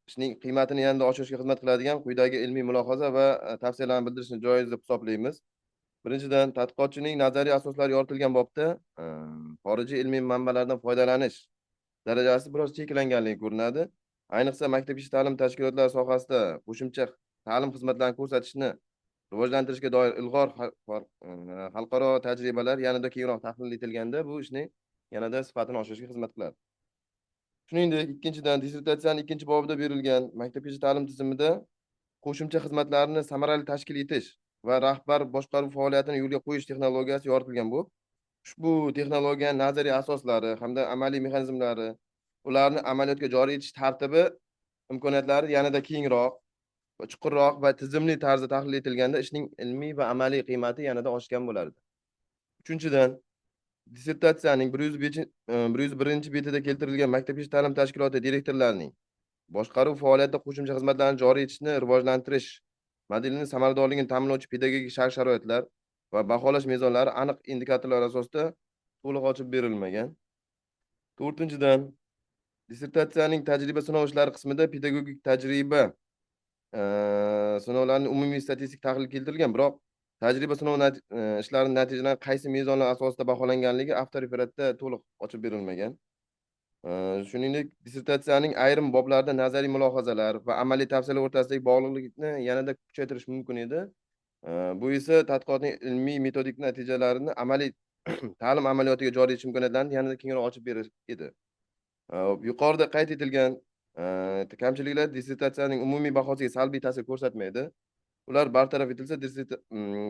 ishning qiymatini yanada oshirishga xizmat qiladigan quyidagi ilmiy mulohaza va tavsiyalarni bildirishni joiz deb hisoblaymiz. Birinchidan, tadqiqotchining nazariy asoslari yoritilgan bobda xorijiy ilmiy manbalardan foydalanish darajasi biroz cheklanganligi ko'rinadi. Ayniqsa maktabgacha ta'lim tashkilotlari sohasida qo'shimcha ta'lim xizmatlarini ko'rsatishni rivojlantirishga doir ilg'or xalqaro tajribalar yanada kengroq tahlil etilganda bu ishning yanada sifatini oshirishga xizmat qiladi. Shuningdek, ikkinchidan, dissertatsiyaning ikkinchi bobida berilgan maktabgacha ta'lim tizimida qo'shimcha xizmatlarni samarali tashkil etish va rahbar boshqaruv faoliyatini yo'lga qo'yish texnologiyasi yoritilgan bo'lib, ushbu texnologiya nazariy asoslari hamda amaliy mexanizmlari, ularni amaliyotga joriy etish tartibi, imkoniyatlari yanada kengroq, chuqurroq va tizimli tarzda tahlil etilganda ishning ilmiy va amaliy qiymati yanada oshgan bo'lardi. Uchinchidan, dissertatsiyaning 101 betida keltirilgan maktabgacha ta'lim tashkiloti direktorlarining boshqaruv faoliyatida qo'shimcha xizmatlarni joriy etishni rivojlantirish modelining samaradorligini ta'minlovchi pedagogik shart-sharoitlar va baholash mezonlari aniq indikatorlar asosida to'liq ochib berilmagan. To'rtinchidan, dissertatsiyaning tajriba sinov ishlari qismida pedagogik tajriba sinovlarining umumiy statistik tahlili keltirilgan, biroq tajriba sinov ishlarining natijalari qaysi mezonlar asosida baholanganligi avtoreferatda to'liq ochib berilmagan. Shuningdek, dissertatsiyaning ayrim boblarida nazariy mulohazalar va amaliy tavsiyalar o'rtasidagi bog'liqlikni yanada kuchaytirish mumkin edi. Bu esa tadqiqotning ilmiy metodik natijalarini amaliy ta'lim amaliyotiga joriy etish imkoniyatlarini yanada kengroq ochib berish edi. Yuqorida qayd etilgan kamchiliklar dissertatsiyaning umumiy bahosiga salbiy ta'sir ko'rsatmaydi. Ular bartaraf etilsa,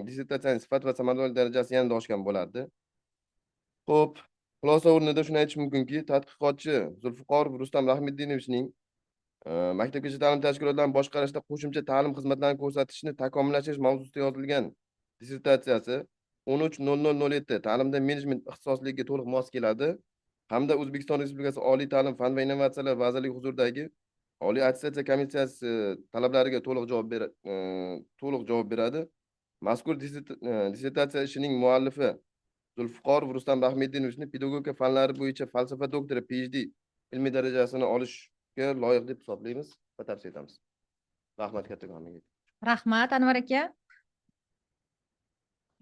dissertatsiyaning sifat va samaradorlik darajasi yanada oshgan bo'lardi. Xo'p, xulosa o'rnida shuni aytish mumkinki, tadqiqotchi Zulfiqorov Rustam Rahmetdinovichning maktabgacha ta'lim tashkilotlarini boshqarishda qo'shimcha ta'lim xizmatlarini ko'rsatishni takomillashtirish mavzusida yozilgan dissertatsiyasi 13.00.07 ta'limda menejment ixtisosligiga to'liq mos keladi hamda O'zbekiston Respublikasi Oliy ta'lim fan va innovatsiyalar vazirligi huzuridagi Oliy attestatsiya komissiyasi talablariga to'liq javob beradi. Mazkur dissertatsiya ishining muallifi Zulfiqorov Rustam Rahmetdinovichni pedagogika fanlari bo'yicha falsafa doktori PhD ilmiy darajasini olishga loyiq deb hisoblaymiz va tavsiya etamiz. Rahmat kattakon. Rahmat Anvar aka.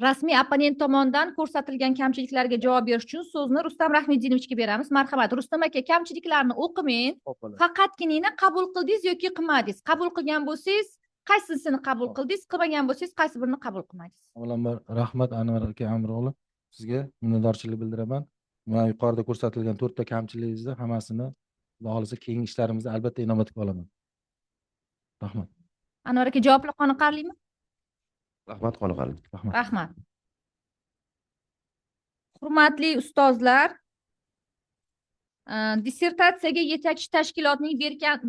Rasmiy opponent tomonidan ko'rsatilgan kamchiliklarga javob berish uchun so'zni Rustam Rahmetdinovichga beramiz. Marhamat, Rustam aka, kamchiliklarni o'qimang. Faqatgina qabul qildingiz yoki qilmadingiz? Qabul qilgan bo'lsangiz, qaysisini qabul qildingiz? Qilmagan bo'lsangiz, qaysi birini qabul qilmadingiz? Avvalambor rahmat Anvar aka Amiro'g'li, sizga minnatdorchilik bildiraman. Va yuqorida ko'rsatilgan 4 ta kamchiligingizni hammasini Xudo xolisa keyingi ishlarimizda albatta inobatga olaman. Rahmat. Anvar aka, javoblar qoniqarlimi? Rahmat, qoniqarli. Rahmat. Hurmatli ustozlar, dissertatsiyaga yetakchi tashkilotning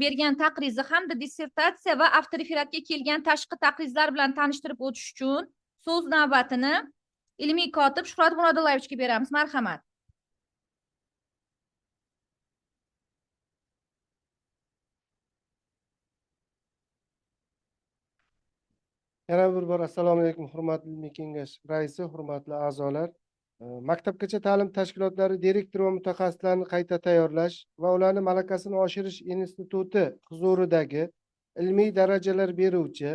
bergan taqrizi hamda dissertatsiya va avtoreferatga kelgan tashqi taqrizlar bilan tanishtirib o'tish uchun so'z navbatini ilmiy kotib Shuhrat Murodillayevga beramiz. Marhamat. Yana bir bor assalomu alaykum hurmatli ilmiy kengash raisi, hurmatli a'zolar. Maktabgacha ta'lim tashkilotlari direktor va mutaxassislarni qayta tayyorlash va ularni malakasini oshirish instituti huzuridagi ilmiy darajalar beruvchi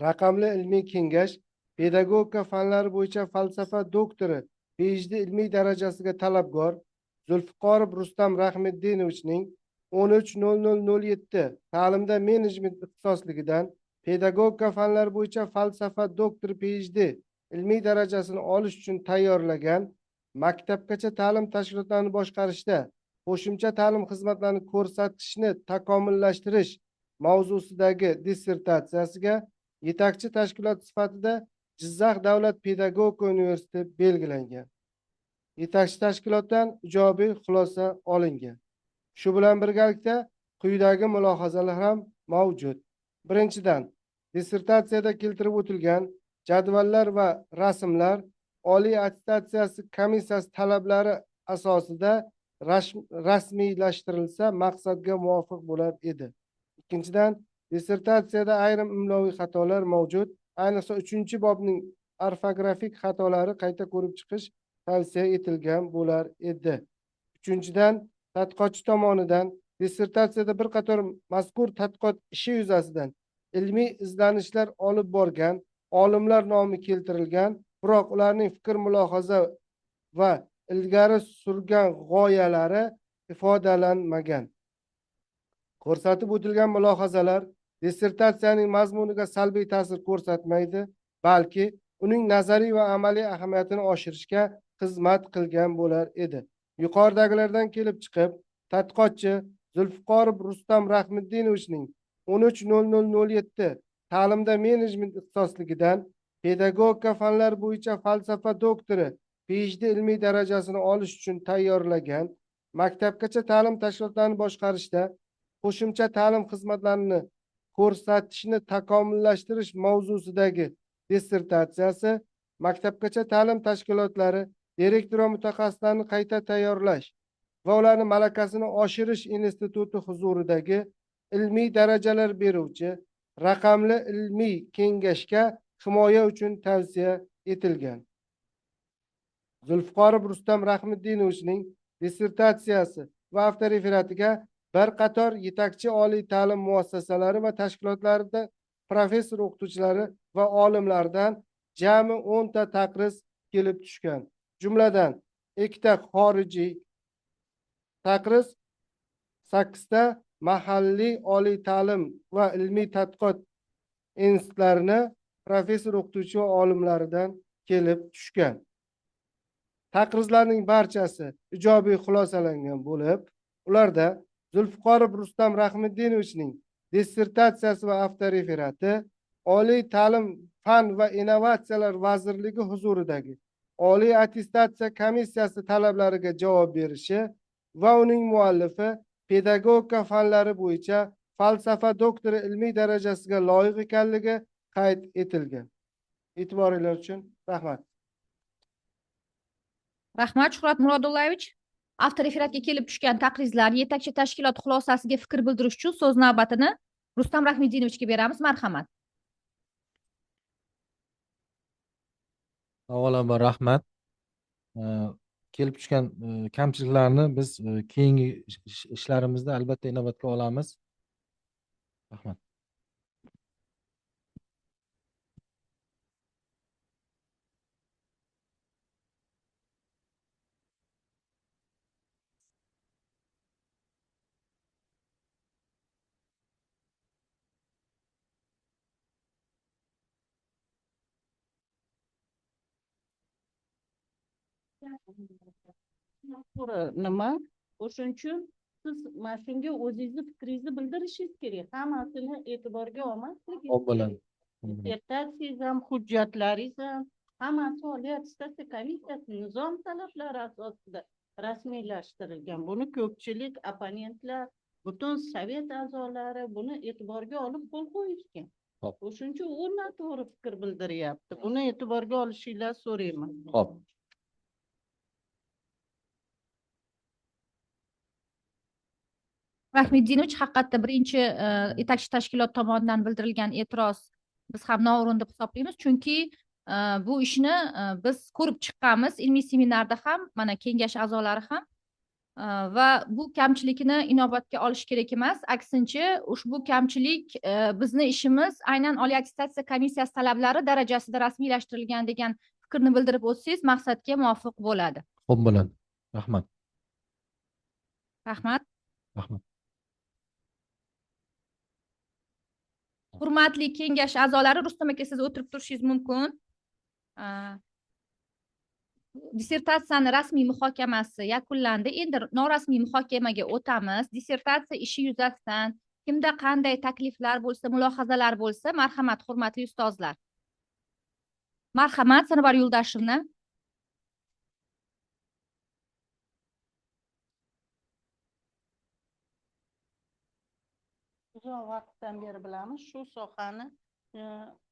raqamli ilmiy kengash pedagogika fanlari bo'yicha falsafa doktori PhD ilmiy darajasiga talabgor Zulfiqorov Rustam Rahmetdinovichning 13.00.07 ta'limda menejment ixtisosligidan pedagogika fanlari bo'yicha falsafa doktor PhD ilmiy darajasini olish uchun tayyorlagan maktabgacha ta'lim tashkilotlarini boshqarishda qo'shimcha ta'lim xizmatlarini ko'rsatishni takomillashtirish mavzusidagi dissertatsiyasiga yetakchi tashkilot sifatida Jizzax davlat pedagogika universiteti belgilangan. Yetakchi tashkilotdan ijobiy xulosa olingan. Shu bilan birgalikda quyidagi mulohazalar ham mavjud. Birinchidan, dissertatsiyada keltirib o'tilgan jadvallar va rasmlar Oliy attestatsiya komissiyasi talablari asosida rasmiylashtirilsa maqsadga muvofiq bo'lar edi. Ikkinchidan, dissertatsiyada ayrim imloviy xatolar mavjud. Ayniqsa 3-bobning orfografik xatolari qayta ko'rib chiqish tavsiya etilgan bo'lar edi. Uchinchidan, tadqiqotchi tomonidan dissertatsiyada bir qator mazkur tadqiqot ishi yuzasidan ilmiy izlanishlar olib borgan olimlar nomi keltirilgan, biroq ularning fikr mulohaza va ilgari surgan g'oyalari ifodalanmagan. Ko'rsatib o'tilgan mulohazalar dissertatsiyaning mazmuniga salbiy ta'sir ko'rsatmaydi, balki uning nazariy va amaliy ahamiyatini oshirishga xizmat qilgan bo'lar edi. Yuqoridagilardan kelib chiqib, tadqiqotchi Zulfiqorov Rustam Rahmiddinovichning 13.00.07 ta'limda menejment ixtisosligidan pedagogika fanlari bo'yicha falsafa doktori PhD ilmiy darajasini olish uchun tayyorlagan maktabgacha ta'lim tashkilotlarini boshqarishda qo'shimcha ta'lim xizmatlarini ko'rsatishni takomillashtirish mavzusidagi dissertatsiyasi maktabgacha ta'lim tashkilotlari direktor va mutaxassislarni qayta tayyorlash va ularni malakasini oshirish instituti huzuridagi ilmiy darajalar beruvchi raqamli ilmiy kengashga himoya uchun tavsiya etilgan. Zulfiqorov Rustam Rahmiddinovichning dissertatsiyasi va avtoreferatiga bir qator yetakchi oliy ta'lim muassasalari va tashkilotlarida professor o'qituvchilari va olimlardan jami 10 ta taqriz kelib tushgan. Jumladan 2 ta xorijiy taqriz, 8 ta mahalliy oliy ta'lim va ilmiy tadqiqot institutlarini professor o'qituvchi va olimlaridan kelib tushgan. Taqrizlarning barchasi ijobiy xulosalangan bo'lib, ularda Zulfiqorov Rustam Rahmiddinovichning dissertatsiyasi va avtoreferati Oliy ta'lim, fan va innovatsiyalar vazirligi huzuridagi Oliy attestatsiya komissiyasi talablariga javob berishi va uning muallifi pedagogika fanlari bo'yicha falsafa doktori ilmiy darajasiga loyiq ekanligi qayd etilgan. E'tiboringlar uchun rahmat. Rahmat Shuhrat Murodullayevich. Avtoreferatga kelib tushgan taqrizlar, yetakchi tashkilot xulosasiga fikr bildirish uchun so'z navbatini Rustam Rahmiddinovичga beramiz. Marhamat. Avvalambor rahmat. Kelib tushgan kamchiliklarni biz keyingi ishlarimizda albatta inobatga olamiz. Rahmat. Nima? O'shuning uchun siz mana shunga o'zingizni fikringizni bildirishingiz kerak. Hammasini e'tiborga olmaslik kerak. Dissertatsiyangiz ham, hujjatlaringiz ham hammasi Oliy attestatsiya komissiyasi nizom talablari asosida rasmiylashtirilgan. Buni ko'pchilik opponentlar, butun sovet a'zolari buni e'tiborga olib qo'l qo'yishgan. O'shuning uchun u noto'g'ri fikr bildiryapti. Buni e'tiborga olishinglarni so'rayman. Xo'p. Rahmiddinovich, haqiqatda birinchi yetakchi tashkilot tomonidan bildirilgan e'tiroz biz ham noo'rin deb hisoblaymiz, chunki bu ishni biz ko'rib chiqqanmiz ilmiy seminarda ham, mana kengash a'zolari ham va bu kamchilikni inobatga olish kerak emas. Aksincha, ushbu kamchilik bizni ishimiz aynan Oliy attestatsiya komissiyasi talablari darajasida rasmiylashtirilgan degan fikrni bildirib o'tsangiz maqsadga muvofiq bo'ladi. Xo'p bo'ladi. Rahmat. Rahmat. Rahmat. Hurmatli kengash a'zolari, Rustam aka siz o'tirib turishingiz mumkin. Dissertatsiyani rasmiy muhokamasi yakunlandi. Endi norasmiy muhokamaga o'tamiz. Dissertatsiya ishi yuzasidan kimda qanday takliflar bo'lsa, mulohazalar bo'lsa, marhamat hurmatli ustozlar. Marhamat, Sanobar Yo'ldashevna. Uzoq vaqtdan beri bilamiz, shu sohani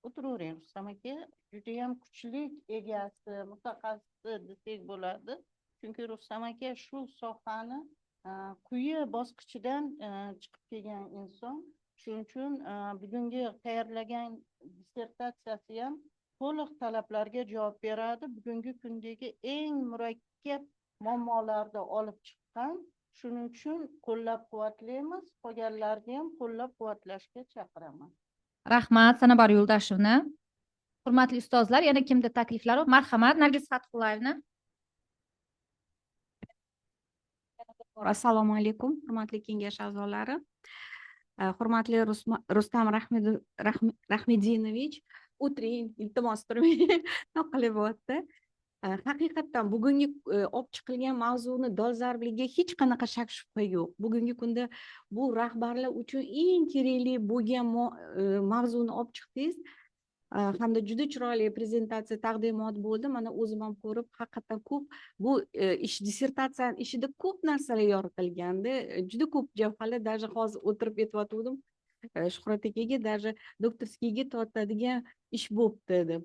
o'tiravering Rustam aka, judayam kuchli egasi, mutaxassisi desak bo'ladi. Chunki Rustam aka shu sohani quyi bosqichidan chiqib kelgan inson. Shuning uchun bugungi tayyorlagan dissertatsiyasi ham to'liq talablarga javob beradi. Bugungi kundagi eng murakkab muammolarni olib chiqqan. Shuning uchun qo'llab-quvvatlaymiz, qolganlarni ham qo'llab-quvvatlashga chaqiraman. Rahmat, Sanobar Yo'ldashevna. Hurmatli ustozlar, yana kimda takliflar bor? Marhamat, Nargiz Fatxullayevna. Assalomu alaykum, hurmatli kengash a'zolari. Hurmatli Rustam Rahmidinovich, o'tiring, iltimos turmang. Noqilyapti. Haqiqatdan bugungi olib chiqilgan mavzuni dolzarbligiga hech qanaqa shak shubha yo'q. Bugungi kunda bu rahbarlar uchun eng kerakli bo'lgan mavzuni olib chiqdingiz. Hamda juda chiroyli prezentatsiya taqdimot bo'ldi. Mana o'zim ham ko'rib, haqiqatdan ko'p bu ish dissertatsiyani ishida ko'p narsalar yoritilgandi. Juda ko'p javharlar, даже hozir o'tirib aytayotgandim. Shuhrat akaga даже doktorskiyga tortadigan ish bo'libdi deb.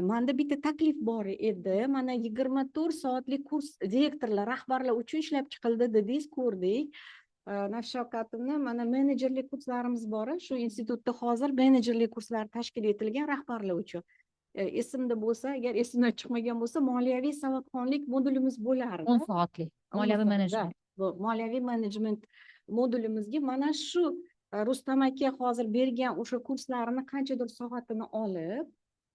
Menda bitta taklif bor edi. Mana 24 soatlik kurs direktorlar, rahbarlar uchun ishlab chiqildi dedingiz, ko'rdik. Nafshavkatovna, mana menejerlik kurslarimiz bor. Shu institutda hozir menejerlik kurslari tashkil etilgan rahbarlar uchun. Esimda bo'lsa, agar esimdan chiqmagan bo'lsa, moliyaviy savodxonlik modulimiz bo'lardi. 10 soatlik moliyaviy menejment. Bu moliyaviy menejment modulimizga mana shu Rustam aka hozir bergan o'sha kurslarni qanchadir soatini olib,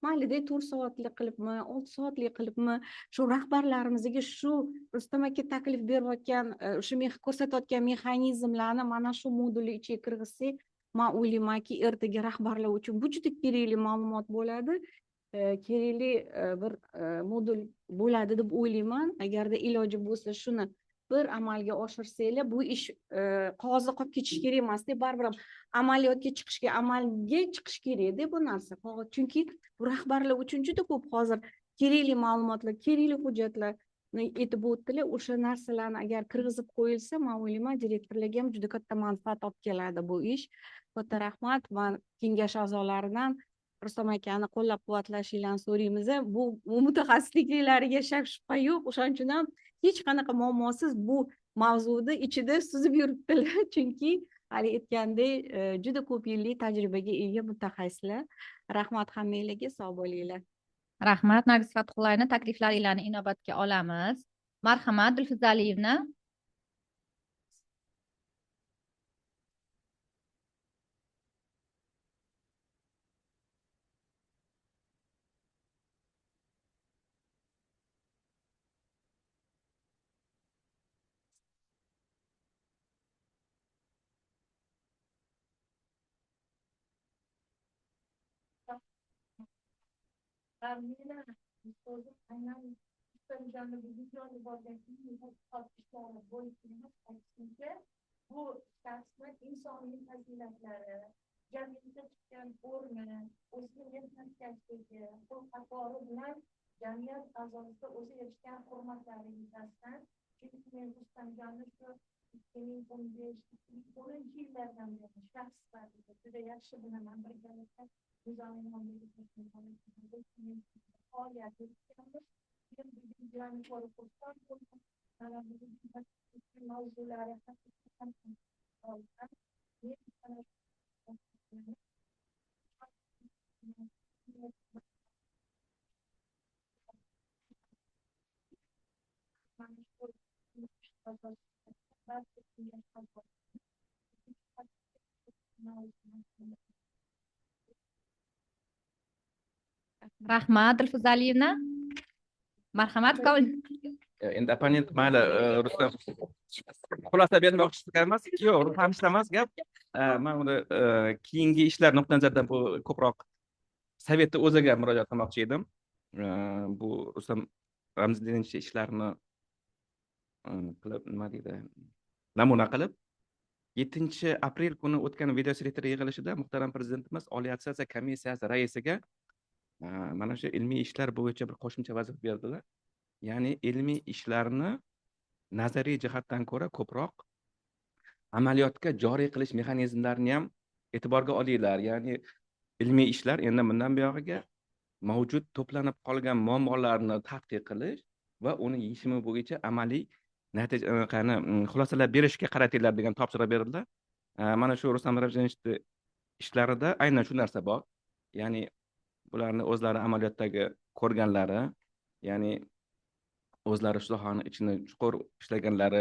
mayli-da 4 soatlik qilibmi, 6 soatlik qilibmi, shu rahbarlarimizga shu Rustam aka taklif berayotgan, o'sha ko'rsatayotgan mexanizmlarni mana shu modulni ichiga kirgizsak, men o'ylaymanki, ertaga rahbarlar uchun bu juda kerakli ma'lumot bo'ladi. Kerakli bir modul bo'ladi deb o'ylayman. Agarda iloji bo'lsa, shuni bir amalga oshirsanglar, bu ish qog'ozda qolib ketishi kerak emasda, baribir amaliyotga chiqishga, amalga chiqish kerak-da bu narsa. Chunki bu rahbarlar uchun juda ko'p hozir kerakli ma'lumotlar, kerakli hujjatlarni aytib o'tdilar. O'sha narsalarni agar kirgizib qo'yilsa, men o'ylayman, direktorlarga ham juda katta manfaat olib keladi bu ish. Katta rahmat. Men kengash a'zolaridan Rustam akani qo'llab-quvvatlashinglarni so'raymiz. Bu mutaxassisliklariga shak shubha yo'q. O'shaning uchun ham hech qanaqa muammosiz bu mavzuda ichida suzib yuribdilar. Chunki hali aytgandek, juda ko'p yillik tajribaga ega mutaxassislar. Rahmat hammanglarga, sog' bo'linglar. Rahmat, Nargiz Fatxullayevna, takliflaringizni inobatga olamiz. Marhamat, Dilfuza Aliyevna. Bu shaxsni insoniy fazilatlari, jamiyatda tutgan o'rni, o'zining mehnatkashi, xulq-atvori bilan jamiyat a'zosida o'zi erishgan hurmatlari yuzasidan, chunki men Rustamjonni shu 2015-2010 yillardan beri shaxs sifatida juda yaxshi bilaman. Birgalikda faoliyat yuritganmiz. Mavzulari Rahmat, Dilfuza Aliyevna. Marhamat, Endi opponent mayli Rustam xulosa bermoqchi emas. Yo'q, hamshira emas gap. man uni keyingi ishlar nuqtai nazaridan bu ko'proq sovetni o'ziga murojaat qilmoqchi edim. Bu Rustam Ramziddinov ishlarini qilib nima deydi, namuna qilib 7 aprel kuni o'tgan videoselektor yig'ilishida muhtaram prezidentimiz Oliy assotsiatsiya komissiyasi raisiga mana shu ilmiy ishlar bo'yicha bir qo'shimcha vazifa berdilar. Ya'ni ilmiy ishlarni nazariy jihatdan ko'ra ko'proq amaliyotga joriy qilish mexanizmlarini ham e'tiborga olinglar. Ya'ni ilmiy ishlar endi bundan buyog'iga mavjud to'planib qolgan muammolarni tadqiq qilish va uni yechimi bo'yicha amaliy xulosalar berishga qaratinglar degan topshiriq berildi. Mana shu Rustam Ramziddinov ishlarida aynan shu narsa bor. Ya'ni bularni o'zlari amaliyotdagi ko'rganlari, ya'ni o'zlari sohani ichini chuqur ishlaganlari,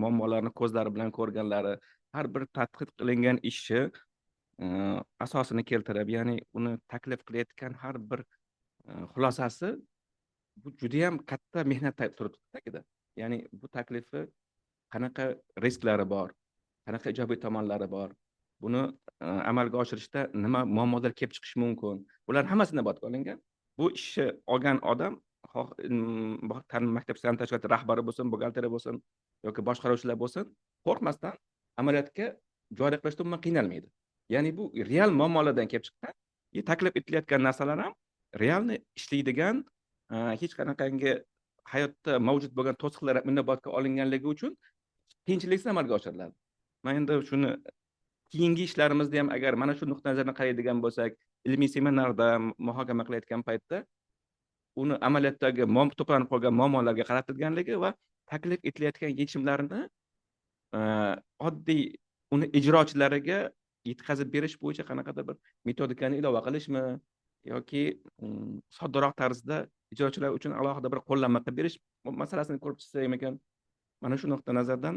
muammolarni ko'zlari bilan ko'rganlari, har bir tadqiq qilingan ishi asosini keltirib, ya'ni uni taklif qilayotgan har bir xulosasi bu juda ham katta mehnat turibdi tagida. Ya'ni bu taklifi qanaqa risklari bor, qanaqa ijobiy tomonlari bor, buni amalga oshirishda nima muammolar kelib chiqishi mumkin, bular hammasi inobatga olingan. Bu ishni olgan odam maktab ta'lim tashkiloti rahbari bo'lsin, buxgalteriya bo'lsin yoki boshqaruvchilar bo'lsin, qo'rqmasdan amaliyotga joriy qilishda umuman qiynalmaydi. Ya'ni bu real muammolardan kelib chiqqan, taklif etilayotgan narsalar ham realni ishlaydigan, hech qanaqangi hayotda mavjud bo'lgan to'siqlar inobatga olinganligi uchun qiyinchiliksiz amalga oshiriladi. Men endi shuni keyingi ishlarimizda ham agar mana shu nuqtai nazardan qaraydigan bo'lsak, ilmiy seminarda muhokama qilayotgan paytda uni amaliyotdagi to'planib qolgan muammolarga qaratilganligi va taklif etilayotgan yechimlarni oddiy uni ijrochilariga yetkazib berish bo'yicha qanaqadir bir metodikani ilova qilishmi yoki soddaroq tarzda ijrochilar uchun alohida bir qo'llanma qilib berish masalasini ko'rib chiqsak ekan, mana shu nuqtai nazardan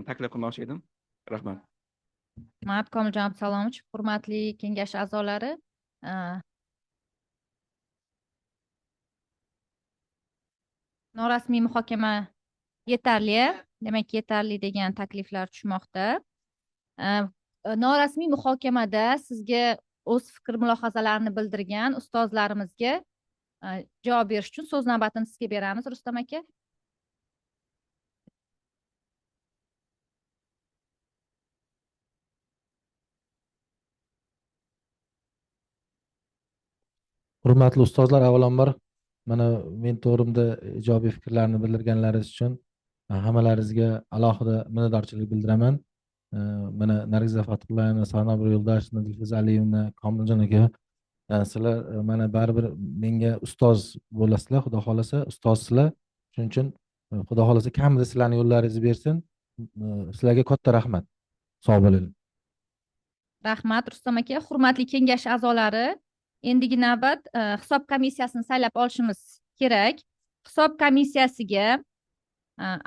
taklif qilmoqchi edim. Rahmat. Rahmat Komiljon Abdusalomov, hurmatli kengash a'zolari. Norasmiy muhokama yetarli, demak yetarli degan takliflar tushmoqda. Norasmiy muhokamada sizga o'z fikr mulohazalarini bildirgan ustozlarimizga javob berish uchun so'z navbatini sizga beramiz, Rustam aka. Hurmatli ustozlar, avvalambor mana men to'g'rimda ijobiy fikrlarni bildirganlaringiz uchun hammalaringizga alohida minnatdorchilik bildiraman. Mana Nargiza Fatullayevna, Sarnobir Yo'ldashevna, Dilfuza Aliyevna, Komiljon aka, sizlar mana baribir menga ustoz bo'lasizlar, xudo xolasa ustozsizlar. Shuning uchun xudo xolasa kamida sizlarning yo'llaringizni bersin. Sizlarga katta rahmat. Sog' bo'ling. Rahmat Rustam aka. Hurmatli kengash a'zolari, endigi navbat hisob komissiyasini saylab olishimiz kerak. Hisob komissiyasiga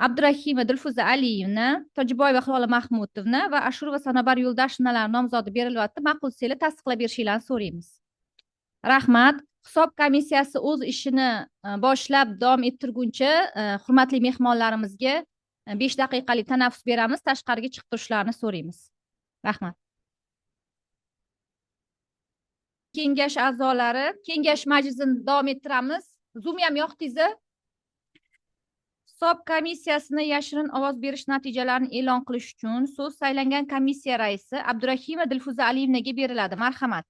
Abdurahimova Dilfuza Aliyevna, Tojiboyeva Hilola Mahmudovna va Ashurova Sanobar Yo'ldashevnalar nomzodi berilyapti. Ma'qul desanglar tasdiqlab berishingizni so'raymiz. Rahmat. Hisob komissiyasi o'z ishini boshlab davom ettirguncha hurmatli mehmonlarimizga 5 daqiqalik tanaffus beramiz, tashqariga chiqib turishlarini so'raymiz. Rahmat. Kengash a'zolari, kengash majlisini davom ettiramiz. Zoom ham yoqdingizmi? Hisob komissiyasini yashirin ovoz berish natijalarini e'lon qilish uchun so'z saylangan komissiya raisi Abdurahimova Dilfuza Aliyevnaga beriladi. Marhamat.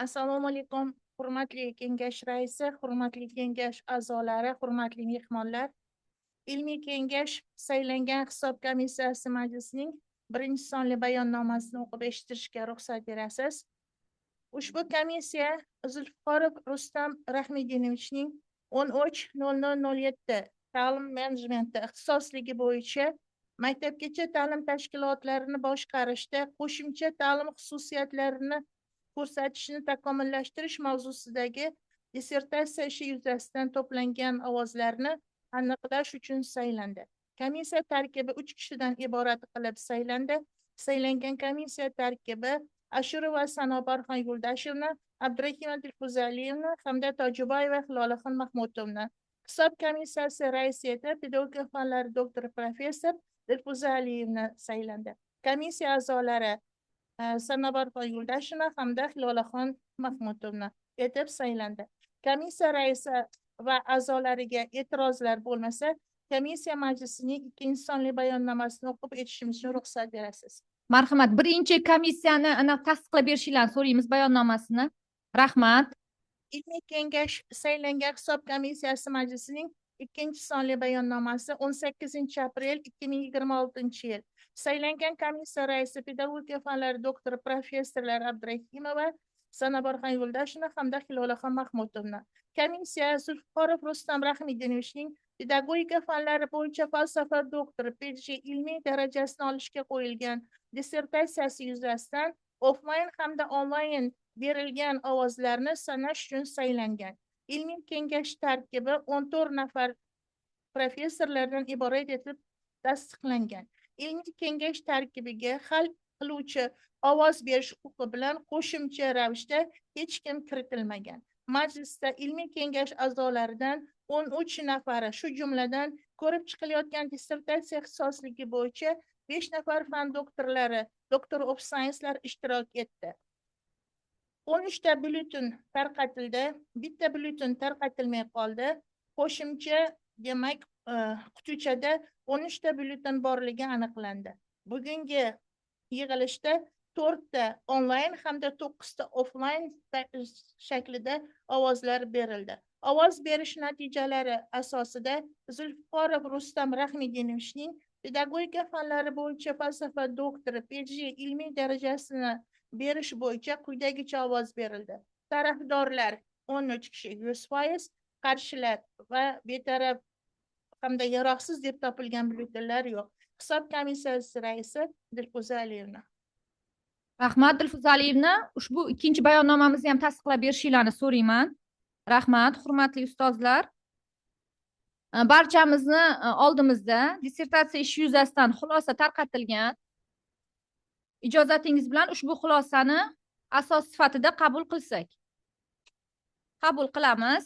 Assalomu alaykum, hurmatli kengash raisi, hurmatli kengash a'zolari, hurmatli mehmonlar. Ilmiy kengash saylangan hisob komissiyasi majlisining birinchi sonli bayonnomasini o'qib eshittirishga ruxsat berasiz. Ushbu komissiya Zulfiqorov Rustam Rahmidinovichning 13.00.07 ta'lim menejmenti ixtisosligi bo'yicha maktabgacha ta'lim tashkilotlarini boshqarishda qo'shimcha ta'lim xususiyatlarini ko'rsatishni takomillashtirish mavzusidagi dissertatsiya ishi yuzasidan to'plangan ovozlarni aniqlash uchun saylandi. Komissiya tarkibi 3 kishidan iborat qilib saylandi. Saylangan komissiya tarkibi Ashurova Sanobarxon Yo'ldashevna, Abdurahimova Dilfuza Aliyevna hamda Tojiboyeva Hilolaxon Mahmudovna. Hisob komissiyasi raisi etib pedagogika fanlari doktori professor Dilfuza Aliyevna saylandi. Komissiya a'zolari Sanobarxon Yo'ldasheva hamda Hilolaxon Mahmudovna etib saylandi. Komissiya raisi va a'zolariga e'tirozlar bo'lmasa, komissiya majlisining ikkinchi sonli bayonnomasini o'qib etishimiz uchun ruxsat berasiz. Marhamat, birinchi komissiyani tasdiqlab berishingizni so'raymiz bayonnomasini. Rahmat. Ilmiy kengash saylangan hisob komissiyasi majlisining ikkinchi sonli bayonnomasi 18 aprel 2026 yil. Saylangan komissiya raisi pedagogika fanlari doktori professorlar Abdurahimova, Sanobarxon Yo'ldasheva hamda Hilolaxon Mahmudovna. Komissiya Zulfiqorov Rustam Rahmidinovichning pedagogika fanlari bo'yicha falsafa doktori PhD ilmiy darajasini olishga qo'yilgan dissertatsiyasi yuzasidan offline hamda onlayn berilgan ovozlarni sanash uchun saylangan. Ilmiy kengash tarkibi 14 nafar professorlardan iborat etib tasdiqlangan. Ilmiy kengash tarkibiga hal qiluvchi ovoz berish huquqi bilan qo'shimcha ravishda hech kim kiritilmagan. Majlisda ilmiy kengash a'zolaridan 13 nafari, shu jumladan ko'rib chiqilayotgan dissertatsiya ixtisosligi bo'yicha 5 nafar fan doktorlari, Doctor of Science'lar ishtirok etdi. 13 ta byulleten tarqatildi, bitta byulleten tarqatilmay qoldi. Qo'shimcha, demak, qutuvchada 13 ta byulleten borligi aniqlandi. Bugungi yig'ilishda 4 ta onlayn hamda 9 ta offline shaklida ovozlar berildi. Ovoz berish natijalari asosida Zulfiqorov Rustam Rahmidinovichning pedagogika fanlari bo'yicha falsafa doktori PhD ilmiy darajasini berish bo'yicha quyidagicha ovoz berildi. Tarafdorlar 13 kishi 100%, qarshilar va betaraf hamda yaroqsiz deb topilgan byulletenlar yo'q. Hisob komissiyasi raisi Dilfuza Aliyevna. Rahmat Dilfuza Aliyevna, ushbu ikkinchi bayonnomamizni ham tasdiqlab berishingizni so'rayman. Rahmat, hurmatli ustozlar. Barchamizni oldimizda dissertatsiya ishi yuzasidan xulosa tarqatilgan. Ijozatingiz bilan ushbu xulosani asos sifatida qabul qilsak. Qabul qilamiz.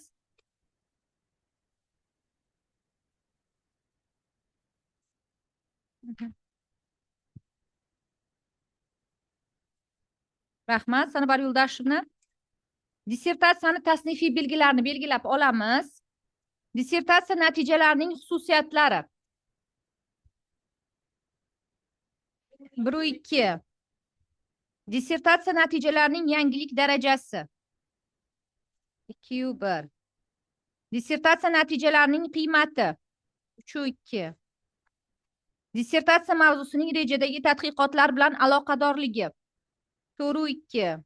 Rahmat, Sanobar Yo'ldashevna. Dissertatsiyani tasnifiy belgilarini belgilab olamiz. Dissertatsiya natijalarining xususiyatlari. 1-2. Dissertatsiya natijalarining yangilik darajasi. 2-1. Dissertatsiya natijalarining qiymati. 3-2. Dissertatsiya mavzusining rejadagi tadqiqotlar bilan aloqadorligi. 4-2.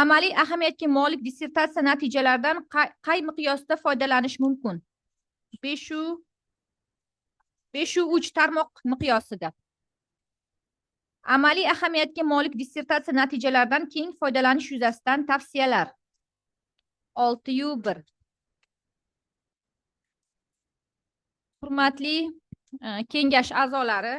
Amaliy ahamiyatga molik dissertatsiya natijalaridan qay miqyosda foydalanish mumkin? 5-3 tarmoq miqyosida. Amaliy ahamiyatga molik dissertatsiya natijalaridan keng foydalanish yuzasidan tavsiyalar. 6-1. Hurmatli kengash a'zolari,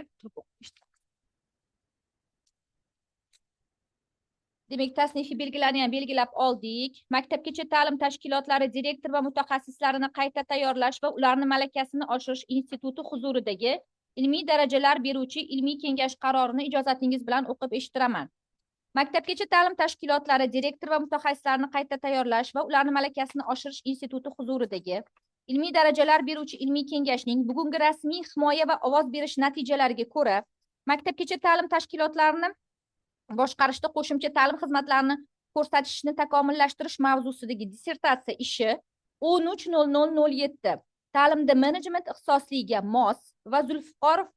demak, tasnifiy belgilarni ham belgilab oldik. Maktabgacha ta'lim tashkilotlari direktor va mutaxassislarini qayta tayyorlash va ularni malakasini oshirish instituti huzuridagi ilmiy darajalar beruvchi ilmiy kengash qarorini ijozatingiz bilan o'qib eshittiraman. Maktabgacha ta'lim tashkilotlari direktor va mutaxassislarini qayta tayyorlash va ularni malakasini oshirish instituti huzuridagi ilmiy darajalar beruvchi ilmiy kengashning bugungi rasmiy himoya va ovoz berish natijalariga ko'ra maktabgacha ta'lim tashkilotlarini boshqarishda qo'shimcha ta'lim xizmatlarini ko'rsatishni takomillashtirish mavzusidagi dissertatsiya ishi 13.00.07 ta'limda menejment ixtisosligiga mos va Zulfiqorov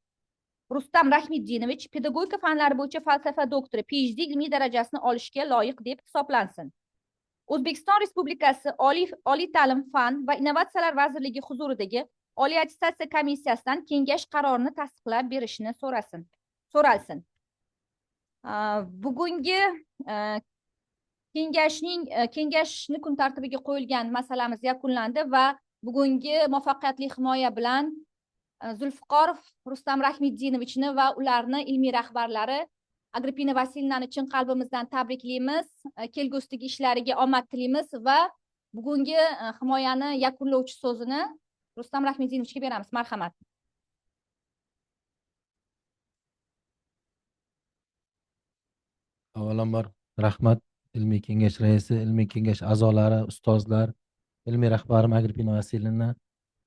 Rustam Rahmiddinovich pedagogika fanlari bo'yicha falsafa doktori PhD ilmiy darajasini olishga loyiq deb hisoblansin. O'zbekiston Respublikasi Oliy ta'lim, fan va innovatsiyalar vazirligi huzuridagi Oliy attestatsiya komissiyasidan kengash qarorini tasdiqlab berishni so'ralsin. Bugungi kengashni kun tartibiga qo'yilgan masalamiz yakunlandi va bugungi muvaffaqiyatli himoya bilan Zulfiqorov Rustam Rahmiddinovichni va ularni ilmiy rahbarlari Agrippina Vasilyevnani chin qalbimizdan tabriklaymiz. Kelgusidagi ishlariga omad tilaymiz va bugungi himoyani yakunlovchi so'zini Rustam Rahmedinovichga beramiz. Marhamat. Avvalambor rahmat ilmiy kengash raisi, ilmiy kengash a'zolari, ustozlar, ilmiy rahbarim Agrippina Vasilyevna.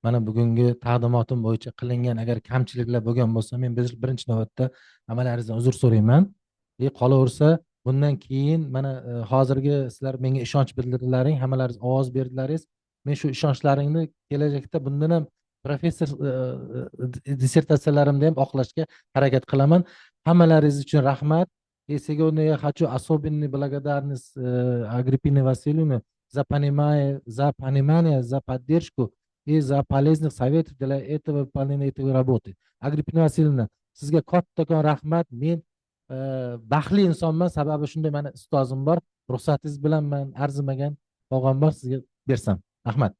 Mana bugungi taqdimotim bo'yicha qilingan agar kamchiliklar bo'lgan bo'lsa, men birinchi navbatda hammalaringizdan uzr so'rayman. Qolaversa, bundan keyin mana hozirgi sizlar menga ishonch bildirdilaring, hammalaringiz ovoz berdilaringiz. Men shu ishonchlaringni kelajakda bundan ham professor dissertatsiyalarimda ham oqlashga harakat qilaman. Hammalaringiz uchun rahmat. Сегодня я хочу особенно благодарность Агриппине Васильевне за понимание, за поддержку и за полезных советов для этого выполнения этой работы. Agrippina Vasilyevna, sizga kattakon rahmat. Men baxtli insonman, sababi shunday meni ustozim bor. Ruxsatingiz bilan men arzimagan sovg'am bor, sizga bersam. Rahmat.